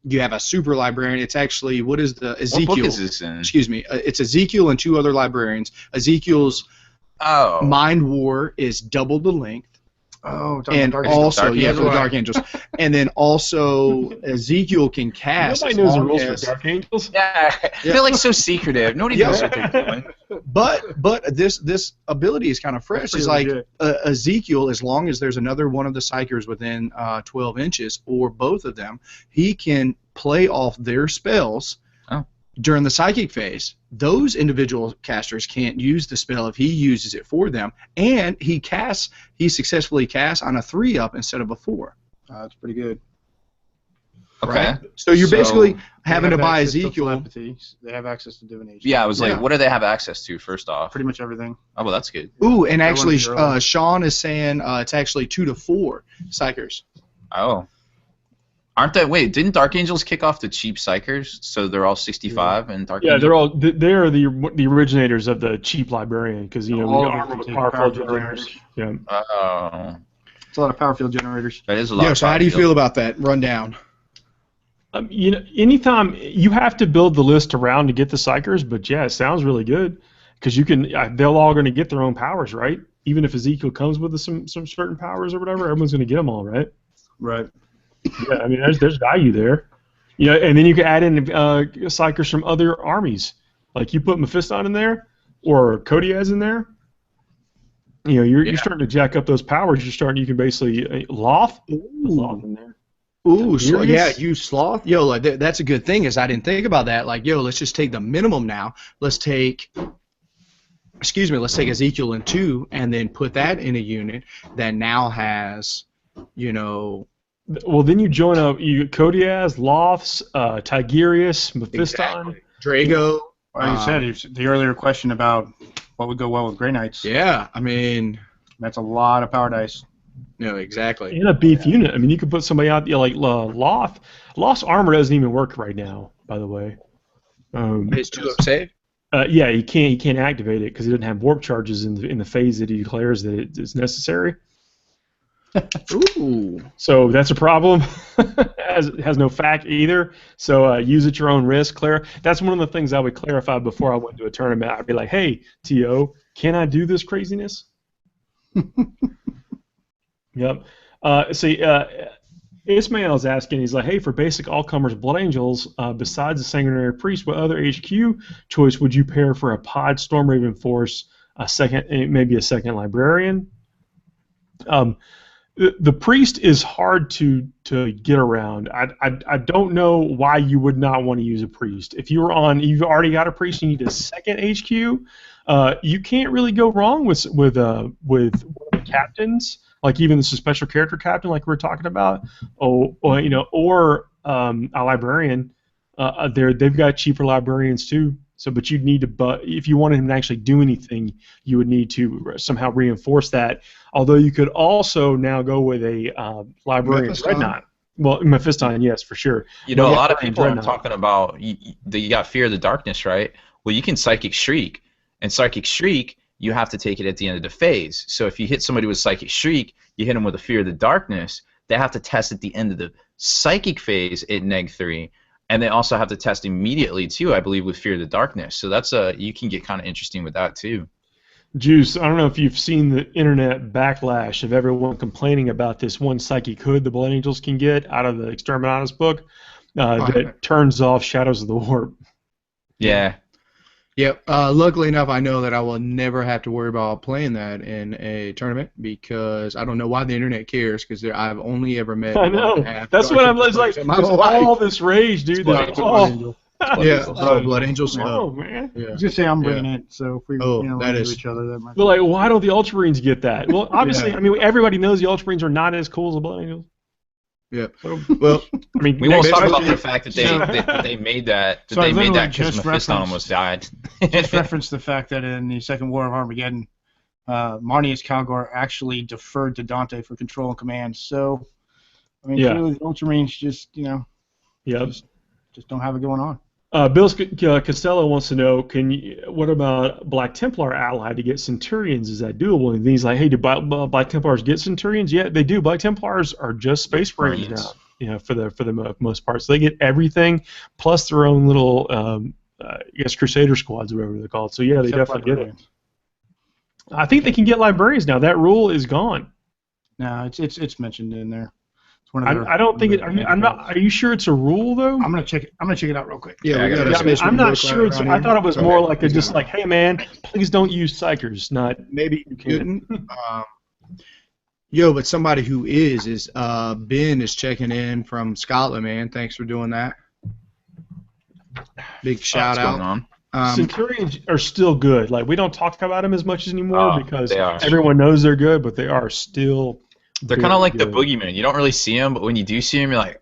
you have a super librarian. It's actually, what is the Ezekiel? What book is this in? Excuse me. It's Ezekiel and 2 other librarians. Ezekiel's Mind War is double the length. Oh, And Dark also, Dark yeah, for the Angels. Dark Angels. And then also, Ezekiel can cast. Nobody as knows the long rules as- for Dark Angels. Yeah, they're like so secretive. Nobody knows what they're doing. But this ability is kind of fresh. That's It's pretty like legit. Ezekiel, as long as there's another one of the Psychers within 12 inches, or both of them, he can play off their spells during the psychic phase. Those individual casters can't use the spell if he uses it for them, and he successfully casts on a 3-up instead of a 4. That's pretty good. Okay. Right? So you're basically having They to have buy access to Ezekiel. telepathy. They have access to divination. Yeah, I was like, Yeah. what do they have access to, first off? Pretty much everything. Oh, well, that's good. Ooh, and actually, Everyone's your own. Sean is saying it's actually 2 to 4 Psychers. Oh. Aren't they? Wait, didn't Dark Angels kick off the cheap Psychers? So they're all 65 and Dark Yeah, Angels? they're the originators of the cheap librarian because the All of armor them with take powerful powerful generators. Yeah. Oh. It's a lot of power field generators. That is a lot Yeah, of so how do you power feel about that rundown? Anytime you have to build the list around to get the Psychers, but yeah, it sounds really good because you can. They're all going to get their own powers, right? Even if Ezekiel comes with some certain powers or whatever, everyone's going to get them all, right? Right. Yeah, I mean, there's value there. You know, and then you can add in Psychers from other armies. Like you put Mephiston in there or Kodiaz in there. You know, you're starting to jack up those powers. You can basically Loth. Loth in there. Ooh, so Serious? yeah, you sloth. Yo, like that's a good thing is I didn't think about that. Like, yo, let's just take the minimum now. Let's take Ezekiel in 2 and then put that in a unit that now has you know. Well, then you join up. You Kodiaz, Lofts, Tigerius, Mephiston. Exactly. Drago. Like you said, the earlier question about what would go well with Grey Knights. Yeah, I mean, that's a lot of power dice. No, exactly. And a beef unit. I mean, you could put somebody out there like Loft. Loft's armor doesn't even work right now, by the way. It's 2-up save? Yeah, he can't activate it because he doesn't have warp charges in the phase that he declares that it is necessary. Ooh. So that's a problem. has no fact either. So use at your own risk. That's one of the things I would clarify before I went to a tournament. I'd be like, hey, T.O., can I do this craziness? Yep. Ismail's asking, he's like, hey, for basic all-comers Blood Angels, besides the Sanguinary Priest, what other HQ choice would you pair for a pod Stormraven force, maybe a second Librarian? The Priest is hard to get around. I don't know why you would not want to use a Priest. If you've already got a Priest, you need a second HQ. You can't really go wrong with one of the captains. Like even this special character captain, like we were talking about, or a librarian. They've got cheaper librarians too. So, but you'd need to, if you wanted him to actually do anything, you would need to somehow reinforce that. Although you could also now go with a librarian dreadnought. Well, Mephiston, yes, for sure. A lot of people are talking about you got Fear of the Darkness, right? Well, you can Psychic Shriek, and Psychic Shriek, you have to take it at the end of the phase. So if you hit somebody with Psychic Shriek, you hit them with a Fear of the Darkness, they have to test at the end of the Psychic phase at -3, and they also have to test immediately too, I believe, with Fear of the Darkness. So that's you can get kind of interesting with that too. Juice, I don't know if you've seen the internet backlash of everyone complaining about this one Psychic Hood the Blood Angels can get out of the Exterminatus book that turns off Shadows of the Warp. Yeah. Yep. Luckily enough, I know that I will never have to worry about playing that in a tournament because I don't know why the internet cares because I've only ever met. I know. That's what I'm like. There's all this rage, dude. Blood Angels. Oh man. Yeah. Just say I'm bringing it. So if we that is each other, that might. But like, why don't the Ultramarines get that? Well, obviously, I mean, everybody knows the Ultramarines are not as cool as the Blood Angels. Yeah. Well, I mean, we won't talk about the fact that they made that. They made that because Mephiston almost died. Just reference the fact that in the Second War of Armageddon, Marnius Calgor actually deferred to Dante for control and command. So, I mean, clearly the Ultramarines just just don't have it going on. Bill Costello wants to know, what about Black Templar allied to get Centurions? Is that doable? And he's like, hey, do Black Templars get Centurions? Yeah, they do. Black Templars are just Space Marines now, for the most part. So they get everything plus their own little, Crusader squads or whatever they're called. So yeah, they definitely get it. I think they can get librarians now. That rule is gone. No, it's mentioned in there. I don't think it. Are you sure it's a rule though? I'm gonna check it. I'm gonna check it out real quick. Yeah, I'm not sure. I thought it was more like just like, hey man, please don't use psychers. Not maybe you can. But somebody who is Ben is checking in from Scotland, man. Thanks for doing that. Big shout out. Going on? Centurions are still good. Like we don't talk about them as much anymore because everyone knows they're good, but they are still. They're kind of like the boogeyman. You don't really see them, but when you do see them, you're like,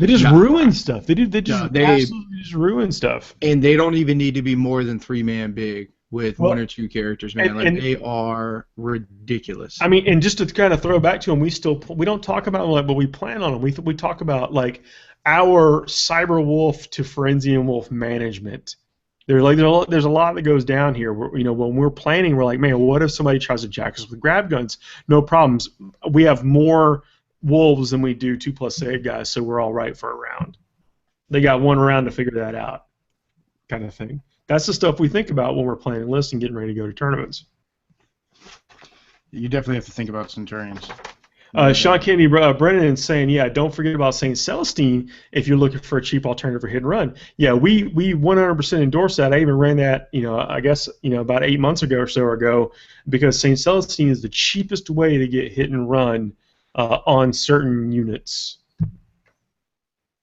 they just ruin stuff. They absolutely just ruin stuff. And they don't even need to be more than 3-man big with 1 or 2 characters, man. They are ridiculous. I mean, and just to kind of throw back to them, we don't talk about them, but we plan on them. We talk about like our Cyber Wolf to Forensian Wolf management. There's a lot that goes down here. When we're planning, we're like, man, what if somebody tries to jack us with grab guns? No problems. We have more wolves than we do 2+ save guys, so we're all right for a round. They got 1 round to figure that out, kind of thing. That's the stuff we think about when we're planning lists and getting ready to go to tournaments. You definitely have to think about Centurions. Sean Kennedy Brennan is saying, yeah, don't forget about St. Celestine if you're looking for a cheap alternative for hit and run. Yeah, we 100% endorse that. I even ran that, I guess, about 8 months ago or so ago, because St. Celestine is the cheapest way to get hit and run on certain units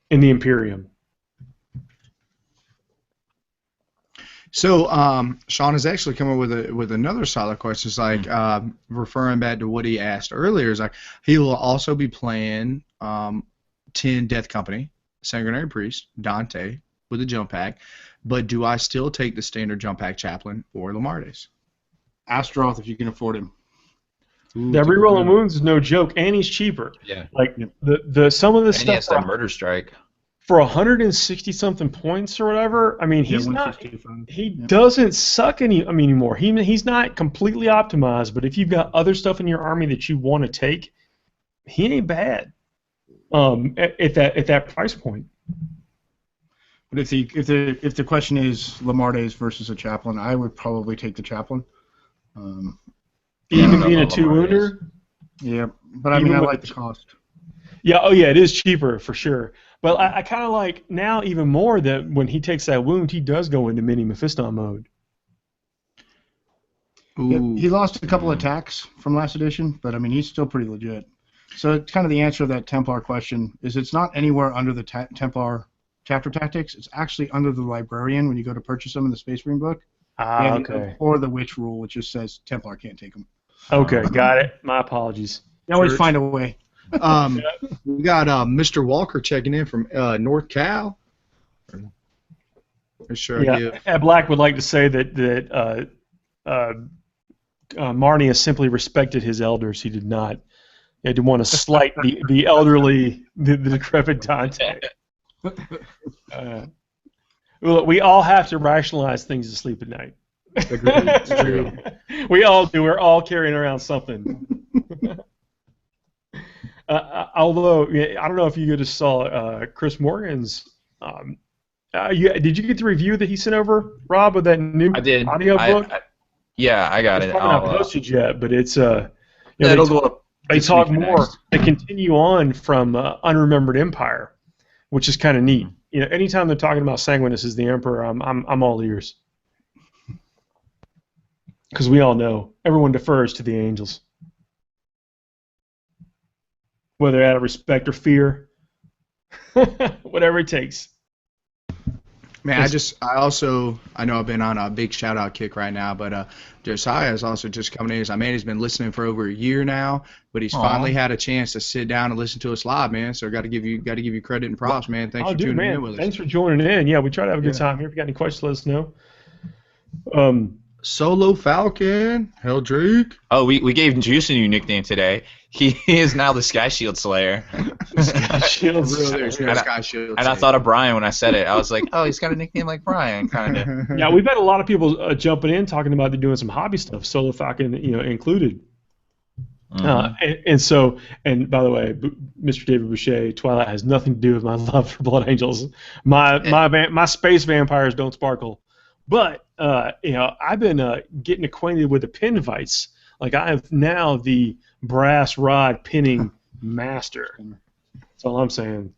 in the Imperium. So Sean is actually coming with another solid question. It's like referring back to what he asked earlier. Is like he will also be playing 10 Death Company, Sanguinary Priest, Dante with a jump pack. But do I still take the standard jump pack Chaplain or Lamardes? Astaroth if you can afford him. Ooh, That rerolling wounds is no joke, and he's cheaper. Yeah. Like the some of the And he stuff has that murder strike. for 160 something points or whatever. I mean, he's not. 165. He doesn't suck anymore. He's not completely optimized, but if you've got other stuff in your army that you want to take, he ain't bad. At that price point. But if the question is Lamardes versus a Chaplain, I would probably take the Chaplain. Even being a 2-wounder? Yeah, but I mean, I like the cost. Yeah, oh yeah, it is cheaper for sure. But I kind of like now even more that when he takes that wound, he does go into mini Mephiston mode. Ooh. He lost a couple attacks from last edition, but I mean, he's still pretty legit. So it's kind of the answer to that Templar question is it's not anywhere under the Templar chapter tactics. It's actually under the Librarian when you go to purchase them in the Space Marine book. Okay. Or the Witch rule, which just says Templar can't take them. Okay, got it. My apologies. You always find a way. We got Mr. Walker checking in from North Cal. Sure. Yeah, Ed Black would like to say that Marnie has simply respected his elders. He did not. He didn't want to slight the elderly, the decrepit Dante. Well, we all have to rationalize things to sleep at night. It's true. We all do. We're all carrying around something. Although, I don't know if you just saw Chris Morgan's. Did you get the review that he sent over, Rob, of that new audio book? Yeah, I got it. It's probably not posted yet, but it's it'll go up. They talk more. Next. They continue on from Unremembered Empire, which is kind of neat. Anytime they're talking about Sanguinus as the Emperor, I'm all ears. Because we all know everyone defers to the angels, whether out of respect or fear, whatever it takes. Man, I know I've been on a big shout out kick right now, but Josiah is also just coming in. He's been listening for over a year now, but he's finally had a chance to sit down and listen to us live, man. So got to give you credit and props, man. Thanks for tuning in with us. Thanks for joining in. Yeah, we try to have a good time here. If you got any questions, let us know. Solo Falcon, Helldrake. Oh, we gave Juice a new nickname today. He is now the Sky Shield Slayer. Sky Shield Slayer. And I thought of Brian when I said it. I was like, oh, he's got a nickname like Brian, kind of. Yeah, we've had a lot of people jumping in talking about they're doing some hobby stuff, Solo Falcon, included. Mm-hmm. And by the way, Mr. David Boucher, Twilight has nothing to do with my love for Blood Angels. My space vampires don't sparkle. But I've been getting acquainted with the pin vice. Like I have now the brass rod pinning master. That's all I'm saying.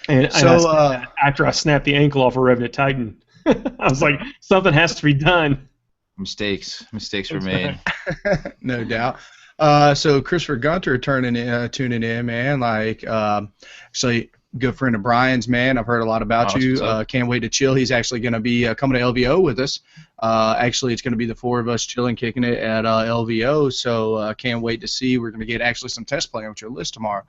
And after I snapped the ankle off a Revenant Titan, I was like, something has to be done. Mistakes were made. No doubt. So Christopher Gunter tuning in, man. Like, actually, good friend of Brian's, man. I've heard a lot about you. Can't wait to chill. He's actually going to be coming to LVO with us. Actually, it's going to be the four of us chilling, kicking it at LVO. So can't wait to see. We're going to get actually some test play with your list tomorrow.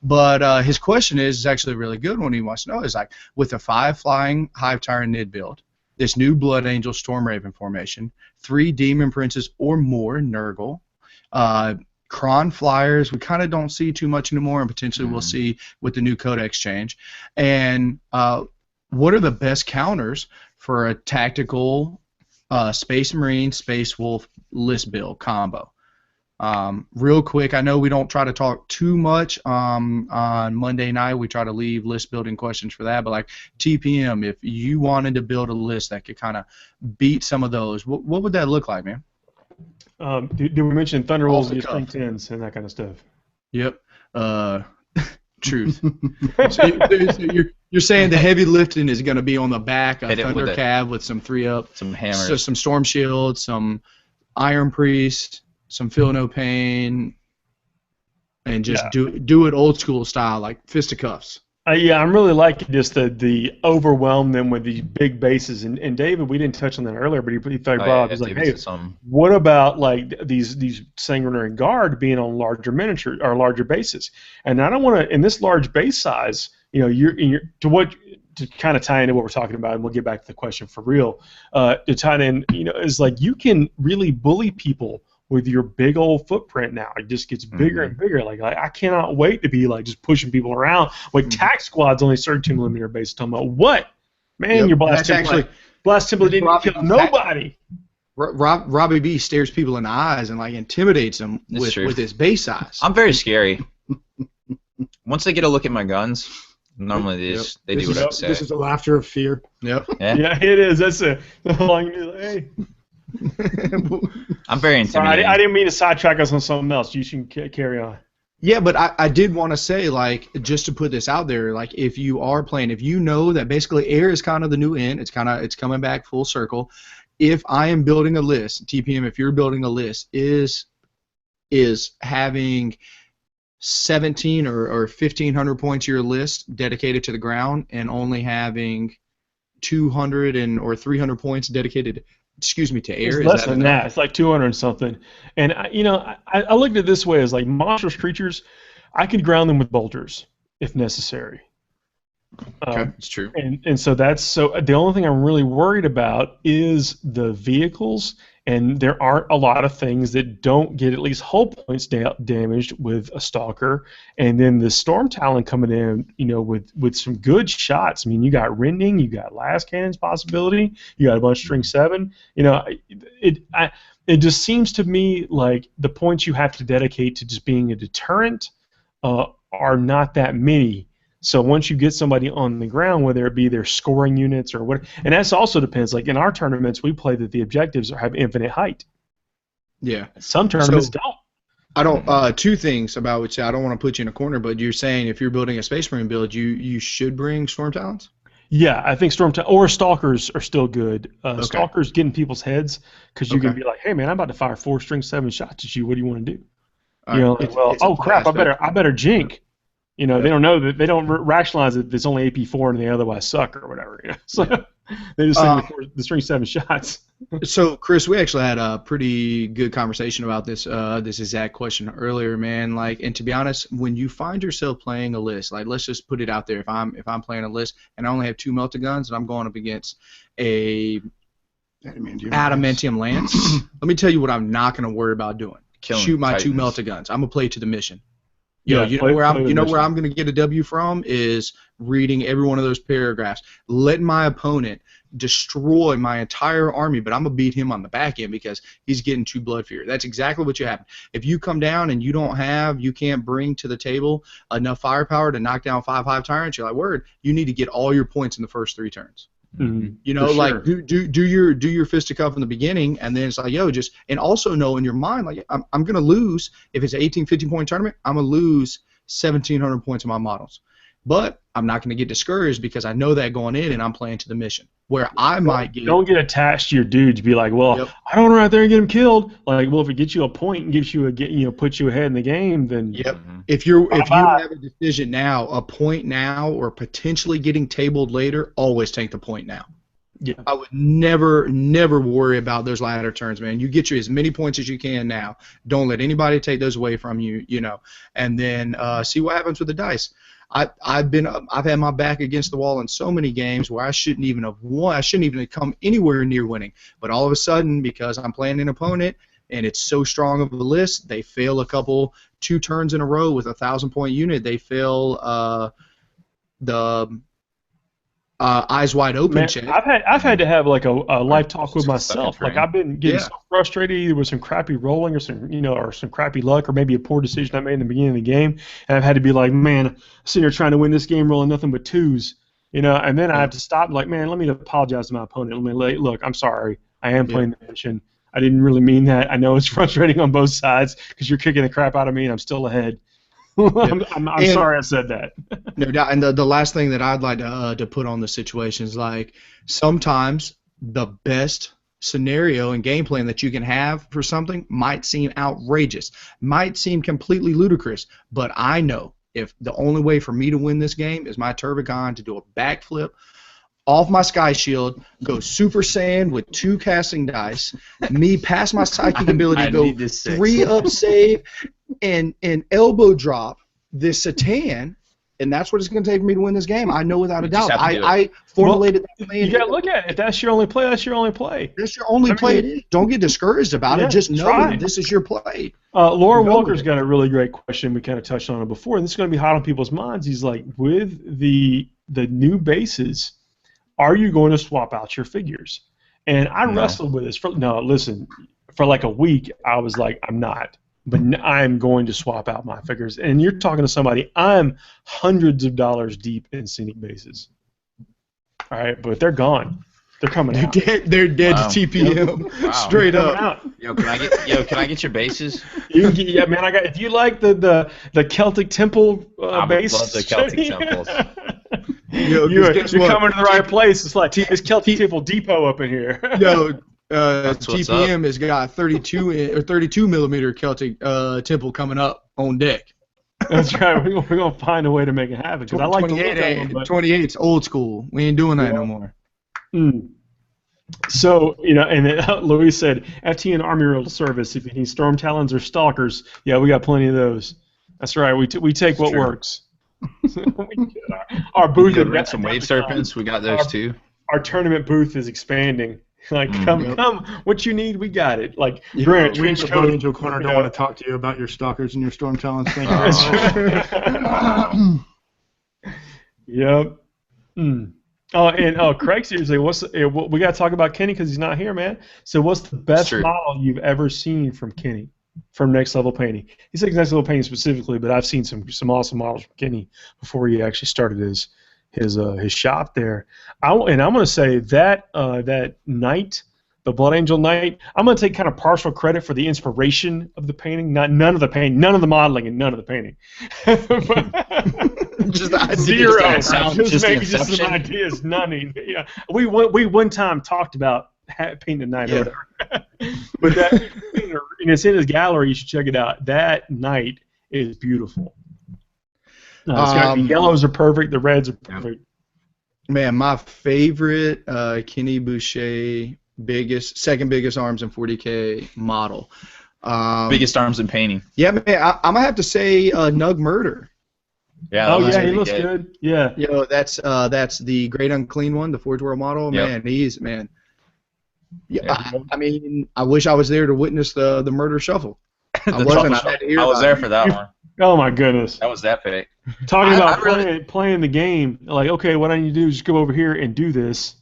But his question is actually a really good one. He wants to know is like with a 5 flying Hive Tyrant Nid build, this new Blood Angel Storm Raven formation, 3 Demon Princes or more Nurgle, Kron Flyers, we kind of don't see too much anymore, and potentially we'll see with the new Codex change. And what are the best counters for a tactical Space Marine, Space Wolf list build combo? Real quick, I know we don't try to talk too much on Monday night. We try to leave list building questions for that. But like TPM, if you wanted to build a list that could kind of beat some of those, what would that look like, man? Did we mention Thunder Wolves and Spring 10s and that kind of stuff? Yep. Truth. So you're saying the heavy lifting is going to be on the back of Thunder Cav with some 3-up, some hammers, so some Storm Shield, some Iron Priest, some Feel No Pain, and just do it old school style, like fisticuffs. Yeah, I'm really liking just the overwhelm them with these big bases. And David, we didn't touch on that earlier, but he brought up, he's like, hey, what about like these Sanguinary Guard being on larger miniature or larger bases? And I don't want to, in this large base size, you know, to kind of tie into what we're talking about, and we'll get back to the question for real. To tie in, you know, is like you can really bully people with your big old footprint now. It just gets bigger and bigger. Like I cannot wait to be like just pushing people around. Like Tac Squad's only 32mm base. Talking about what? Man, your Blast Template didn't kill nobody. Robbie B stares people in the eyes and like intimidates them with his base size. I'm very scary. Once they get a look at my guns, normally they do what I say. This is the laughter of fear. Yep. Yeah, it is. That's a long. Hey. I'm very intimidated. Sorry, I didn't mean to sidetrack us on something else. You should carry on. Yeah, but I did want to say, like, just to put this out there, like, if you are playing, if you know that basically air is kind of the new in, it's coming back full circle. If I am building a list, TPM, if you're building a list, is having 17 or 1,500 points of your list dedicated to the ground and only having 200 or 300 points dedicated to air. It's less than that. It's like 200 and something. And I looked at it this way: as like monstrous creatures, I could ground them with bolters if necessary. Okay, it's true. And so the only thing I'm really worried about is the vehicles, and there aren't a lot of things that don't get at least hull points damaged with a Stalker, and then the Storm Talon coming in, you know, with some good shots. I mean, you got Rending, you got Last Cannon's possibility, you got a bunch of String 7. You know, it just seems to me like the points you have to dedicate to just being a deterrent are not that many. So once you get somebody on the ground, whether it be their scoring units or what, and that also depends. Like in our tournaments, we play that the objectives have infinite height. Yeah. Some tournaments don't. I don't. Two things about which I don't want to put you in a corner, but you're saying if you're building a Space Marine build, you should bring Storm Talons. Yeah, I think or Stalkers are still good. Stalkers get in people's heads because you can be like, hey man, I'm about to fire 4 String 7 shots at you. What do you want to do? You know, like, well, oh crap, I better jink. You know, they don't know that they don't rationalize that it's only AP4 and they otherwise suck or whatever. You know? So they just send the String 7 shots. So, Chris, we actually had a pretty good conversation about this exact question earlier, man. Like, and to be honest, when you find yourself playing a list, like, let's just put it out there. If I'm playing a list and I only have 2 melta guns and I'm going up against a adamantium lance, let me tell you what I'm not going to worry about doing. Shoot my Titans. 2 melta guns. I'm gonna play to the mission. You know where I'm going to get a W from is reading every one of those paragraphs, letting my opponent destroy my entire army, but I'm going to beat him on the back end because he's getting 2 blood fear. That's exactly what you have. If you come down and you can't bring to the table enough firepower to knock down 5 hive tyrants, you're like, word, you need to get all your points in the first 3 turns. Mm-hmm. You know, like do your fisticuff in the beginning, and then it's like, and also know in your mind, like, I'm gonna lose if it's an 15 point tournament. I'm gonna lose 1,700 points of my models, but I'm not gonna get discouraged because I know that going in, and I'm playing to the mission. Where I might get don't get attached to your dudes. Be like, well, I don't want to run out there and get him killed. Like, well, if it gets you a point and gives you puts you ahead in the game, then if you have a decision now, a point now, or potentially getting tabled later, always take the point now. Yeah, I would never worry about those latter turns, man. You get you as many points as you can now. Don't let anybody take those away from you, you know, and then see what happens with the dice. I've had my back against the wall in so many games where I shouldn't even have won. I shouldn't even have come anywhere near winning. But all of a sudden, because I'm playing an opponent and it's so strong of a list, they fail 2 turns in a row with a 1,000-point unit. They fail the eyes wide open check. I've had to have like a life talk with myself. Like I've been getting so frustrated either with some crappy rolling or some crappy luck or maybe a poor decision I made in the beginning of the game, and I've had to be like, man, I'm sitting here trying to win this game rolling nothing but 2s, you know, and then I have to stop. Like, man, let me apologize to my opponent. Look, I'm sorry. I am playing the mission. I didn't really mean that. I know it's frustrating on both sides because you're kicking the crap out of me and I'm still ahead. I'm sorry I said that. No doubt. And the last thing that I'd like to put on the situation is, like, sometimes the best scenario and game plan that you can have for something might seem outrageous, might seem completely ludicrous, but I know if the only way for me to win this game is my Turbogon to do a backflip off my Sky Shield, go Super Saiyan with 2 casting dice, me pass my psychic ability, go 3 up save, and elbow drop this Satan, and that's what it's going to take for me to win this game. I know without a doubt. I formulated that plan. You got to look at it. If that's your only play, that's your only play. That's your only play. Don't get discouraged about it. Just know that this is your play. Laura Walker's got a really great question. We kind of touched on it before, and this is going to be hot on people's minds. He's like, with the new bases, are you going to swap out your figures? And I wrestled with this. For like a week, I was like, I'm not. But I'm going to swap out my figures. And you're talking to somebody, I'm hundreds of dollars deep in scenic bases. All right, but they're gone. They're coming out. They're dead to TPM. Wow. Straight up. Yo, can I get your bases? Yeah, man. If you like the Celtic Temple base, I love the Celtic temples. You're coming to the right place. It's like it's Celtic Temple Depot up in here. Yo, TPM has got 32 millimeter Celtic Temple coming up on deck. That's right. We're gonna find a way to make it happen. Because I like to look at them, but 28's old school. We ain't doing that no more. So, and Louis said, FTN Army Royal Service, if you need Storm Talons or Stalkers, yeah, we got plenty of those. That's right. We take what works. Our booth. We got some Wave Serpents. We got those too. Our tournament booth is expanding. Like, come, what you need, we got it. Like, Grant, we Angel Corner don't want to talk to you about your Stalkers and your Storm Talons. Thank you. Yep. Oh, and Craig seriously, we got to talk about Kenny because he's not here, man. So, what's the best model you've ever seen from Kenny, from Next Level Painting? He said Next Level Painting specifically, but I've seen some awesome models from Kenny before he actually started his shop there. I'm going to say that Knight, the Blood Angel Knight, I'm going to take kind of partial credit for the inspiration of the painting, none of the painting, none of the modeling, and none of the painting. Just the idea. Zero. Just some ideas. None. Yeah. We one time talked about painting a Knight or whatever. But that, and it's in his gallery. You should check it out. That Knight is beautiful. The yellows are perfect. The reds are perfect. Man, my favorite Kenny Boucher second biggest arms in 40K model. Biggest arms in painting. Yeah, man. I'm gonna have to say Nug Murder. Yeah. He looks good. Yeah. That's the Great Unclean one, the Forge World model. Yep. Man, Yeah, I mean, I wish I was there to witness the murder shuffle. I wasn't. I was there for that one. Oh my goodness. That was that big. Talking about playing the game, like, okay, what I need to do is just go over here and do this,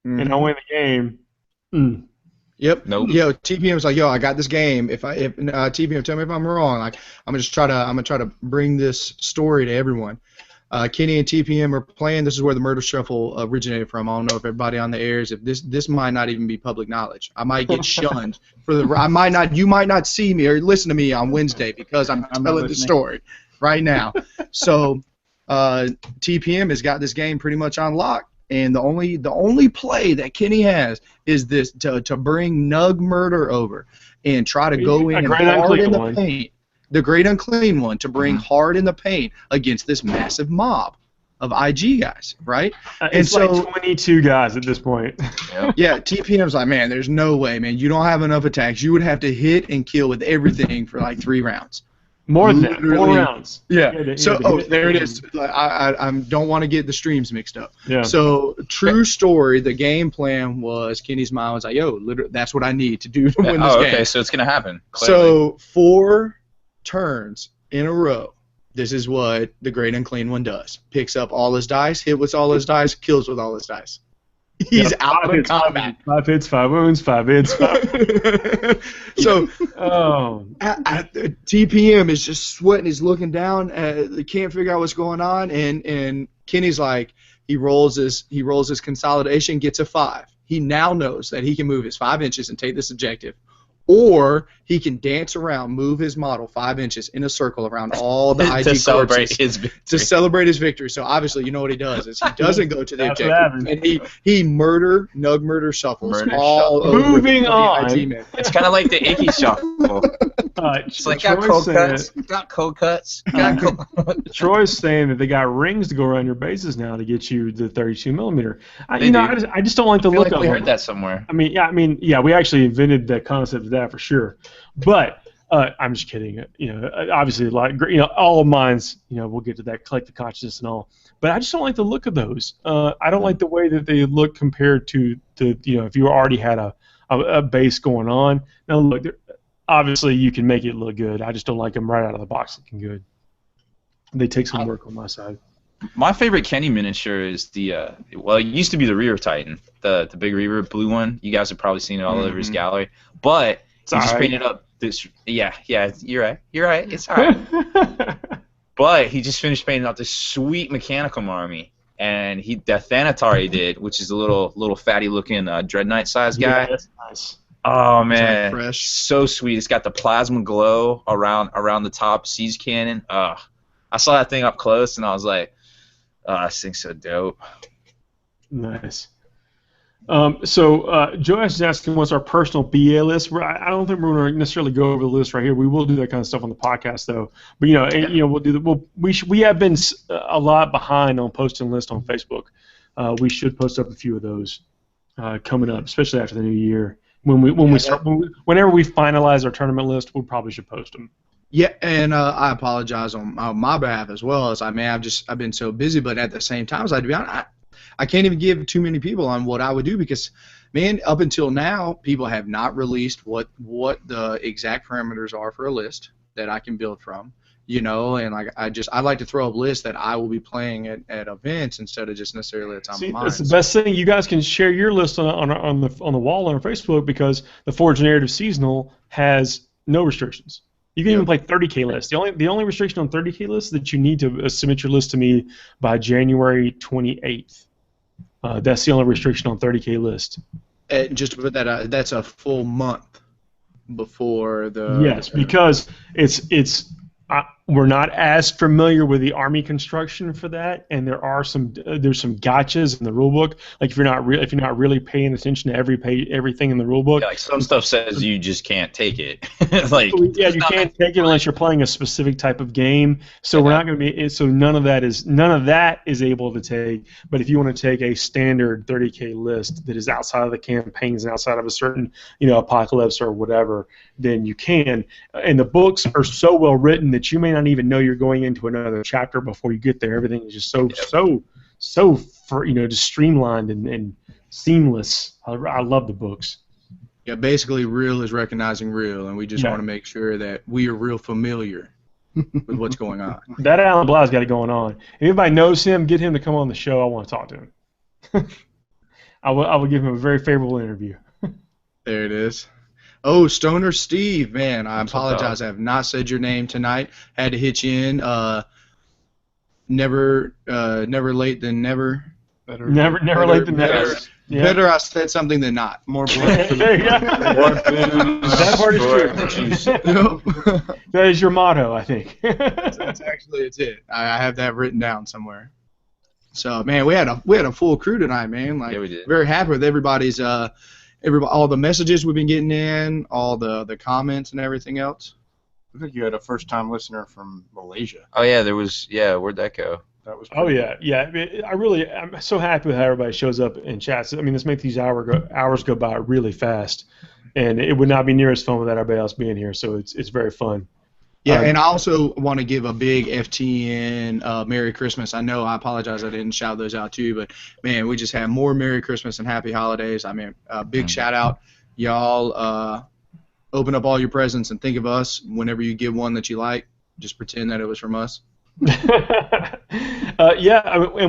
and I win the game. Yep. Nope. Yo, TPM was like, yo, I got this game. If TPM, tell me if I'm wrong. Like, I'm gonna try to bring this story to everyone. Kenny and TPM are playing. This is where the murder shuffle originated from. I don't know if everybody on the airs. If this might not even be public knowledge. I might get shunned for the. You might not see me or listen to me on Wednesday because I'm telling the story right now. So TPM has got this game pretty much on lock, and the only play that Kenny has is this to bring Nug Murder over and try to go in and hard in the paint. The Great Unclean one to bring hard in the paint against this massive mob of IG guys, right? It's like 22 guys at this point. Yeah, TPM's like, man, there's no way, man. You don't have enough attacks. You would have to hit and kill with everything for like 3 rounds. More than that, 4 rounds. Yeah. There it is. I don't want to get the streams mixed up. Yeah. So, true story, the game plan was Kenny's mind was like, yo, literally, that's what I need to do to win this game. Okay, so it's going to happen. Clearly. So, 4 turns in a row, this is what the Great Unclean one does. Picks up all his dice, hit with all his dice, kills with all his dice. He's out of combat. 5 hits, 5 wounds, 5 hits, 5. So, TPM is just sweating. He's looking down. Can't figure out what's going on. And Kenny's like, he rolls his consolidation, gets a 5. He now knows that he can move his 5 inches and take this objective. Or he can dance around, move his model 5 inches in a circle around all the IG to celebrate corpses his victory. To celebrate his victory. So obviously, you know what he does is he doesn't go to the objective, and he Nug Murder shuffles all over Moving on. the IG men. It's kind of like the Icky shuffle. It's like got cold cuts, got cold cuts, got cold. Troy's saying that they got rings to go around your bases now to get you the 32 millimeter. I just don't like the look of them. We heard that somewhere. I mean, we actually invented the concept of that for sure. But I'm just kidding. Obviously, all of mine's. We'll get to that collective consciousness and all. But I just don't like the look of those. I don't like the way that they look compared to if you already had a base going on. Now look, obviously you can make it look good. I just don't like them right out of the box looking good. They take some work on my side. My favorite Kenny miniature is it used to be the Reaver Titan, the big Reaver blue one. You guys have probably seen it all over his gallery. But he just painted up this. Yeah, you're right. It's all right. But he just finished painting out this sweet Mechanicum army, and the Thanatar he did, which is a little fatty looking Dread Knight size guy. Yeah, that's nice. Oh man, fresh. So sweet. It's got the plasma glow around the top siege cannon. I saw that thing up close, and I was like, oh, this thing's so dope. Nice. So Joash is asking what's our personal BA list. I don't think we're going to necessarily go over the list right here. We will do that kind of stuff on the podcast though. But we'll do we have been a lot behind on posting lists on Facebook. We should post up a few of those coming up, especially after the new year. Whenever we finalize our tournament list, we probably should post them. Yeah, and I apologize on my behalf as well. As I've been so busy, but at the same time, to be honest, I can't even give too many people on what I would do because, man, up until now, people have not released what the exact parameters are for a list that I can build from. And I like to throw up lists that I will be playing at events instead of just necessarily at time of mine. That's the best thing. You guys can share your list on the wall on our Facebook because the Forge Narrative Seasonal has no restrictions. You can even play 30K lists. The only restriction on 30K lists is that you need to submit your list to me by January 28th. That's the only restriction on 30K list. Just to put that, that's a full month before the. Yes, because it's we're not as familiar with the army construction for that, and there's some gotchas in the rulebook. Like if you're not really paying attention to everything in the rulebook. Yeah, like some stuff says you just can't take it. You can't take it unless you're playing a specific type of game. So we're not going to be. So none of that is able to take. But if you want to take a standard 30K list that is outside of the campaigns and outside of a certain apocalypse or whatever, then you can. And the books are so well written that you may not even know you're going into another chapter before you get there. Everything is just so just streamlined and seamless. I love the books. Yeah, basically, real is recognizing real, and we just want to make sure that we are real familiar with what's going on. That Alan Blau's got it going on. If anybody knows him, get him to come on the show. I want to talk to him. I will give him a very favorable interview. There it is. Oh, Stoner Steve, man, I apologize. I have not said your name tonight. Had to hit you in. Never late than never. Never late than never. Yeah. Better I said something than not. More booze. There you go. That part is true. That is your motto, I think. That's actually it. I have that written down somewhere. So, man, we had a full crew tonight, man. Yeah, we did. Very happy with everybody's all the messages we've been getting in, all the comments and everything else. I think you had a first-time listener from Malaysia. Oh yeah, there was. Yeah, where'd that go? That was. Oh yeah. I'm so happy with how everybody shows up in chats. I mean, this makes these hours go by really fast, and it would not be near as fun without everybody else being here. So it's very fun. Yeah, and I also want to give a big FTN Merry Christmas. I know I apologize I didn't shout those out too, but man, we just have more Merry Christmas and Happy Holidays. I mean, big shout out, y'all. Open up all your presents and think of us whenever you get one that you like. Just pretend that it was from us. And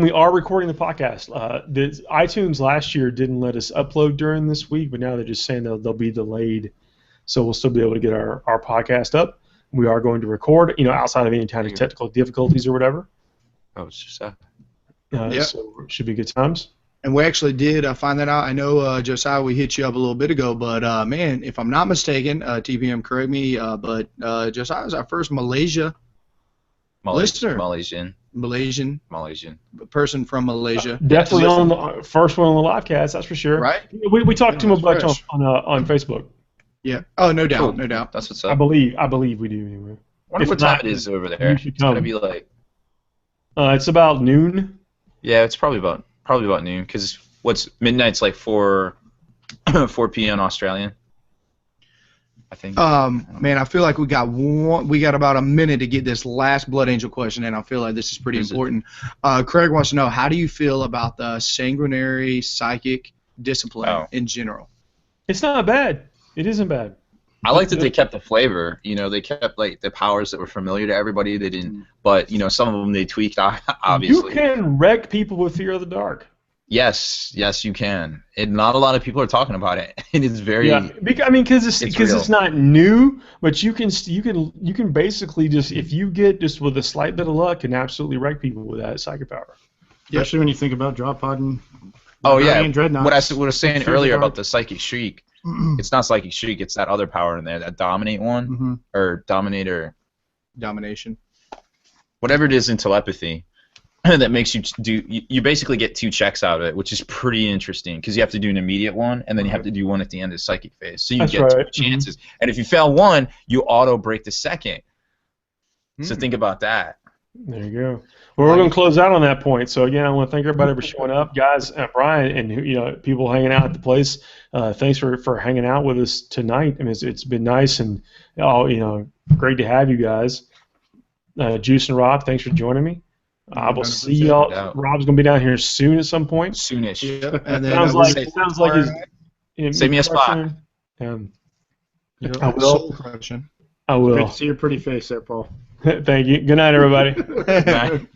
we are recording the podcast. The iTunes last year didn't let us upload during this week, but now they're just saying they'll be delayed, so we'll still be able to get our podcast up. We are going to record, outside of any kind of technical difficulties or whatever. Oh, it's just that. So it should be good times. And we actually did find that out. I know, Josiah, we hit you up a little bit ago, but, man, if I'm not mistaken, TPM, correct me, but Josiah is our first Malaysia listener. Malaysian person from Malaysia. Definitely on the first one on the live cast, that's for sure. Right. We talked to him a bunch on Facebook. Yeah. Oh, no doubt, Cool. no doubt. That's what's I up. believe we do anyway. I wonder If what time not, it is over there. you should It's gotta come. be like, It's about noon. yeah, it's probably about noon because what's midnight's like 4 p.m. Australian. I think. Man, I feel like we got about a minute to get this last Blood Angel question in. I feel like this is pretty important. Craig wants to know, how do you feel about the sanguinary psychic discipline in general? It's not bad. It isn't bad. I like that they kept the flavor. You know, they kept like the powers that were familiar to everybody. They didn't, but you know, some of them they tweaked. Obviously, You can wreck people with Fear of the Dark. Yes, you can. And not a lot of people are talking about it. It is very. Yeah, I mean, because it's not new, but you can basically just, if you get just with a slight bit of luck, can absolutely wreck people with that psychic power. Especially when you think about drop pod and Dreadnought. What I was saying Fear earlier the Dark. about the psychic shriek. It's not psychic shriek. It's that other power in there, that dominate one or dominator, Domination. whatever it is in telepathy. That makes you do. You basically get 2 checks out of it, which is pretty interesting because you have to do an immediate one, and then you have to do one at the end of the psychic phase. So you get 2 chances, and if you fail one, you auto break the second. So think about that. There you go. Well, we're going to close out on that point. So again, I want to thank everybody for showing up, guys. Brian, and people hanging out at the place. Thanks for hanging out with us tonight. I mean, it's been nice and great to have you guys. Juice and Rob, thanks for joining me. I will see y'all. Rob's gonna be down here soon at some point. Soonish. Yep. And then Sounds like he's save me a spot. I will. soul crushing. I will. Good to see your pretty face there, Paul. Thank you. Good night, everybody. Bye.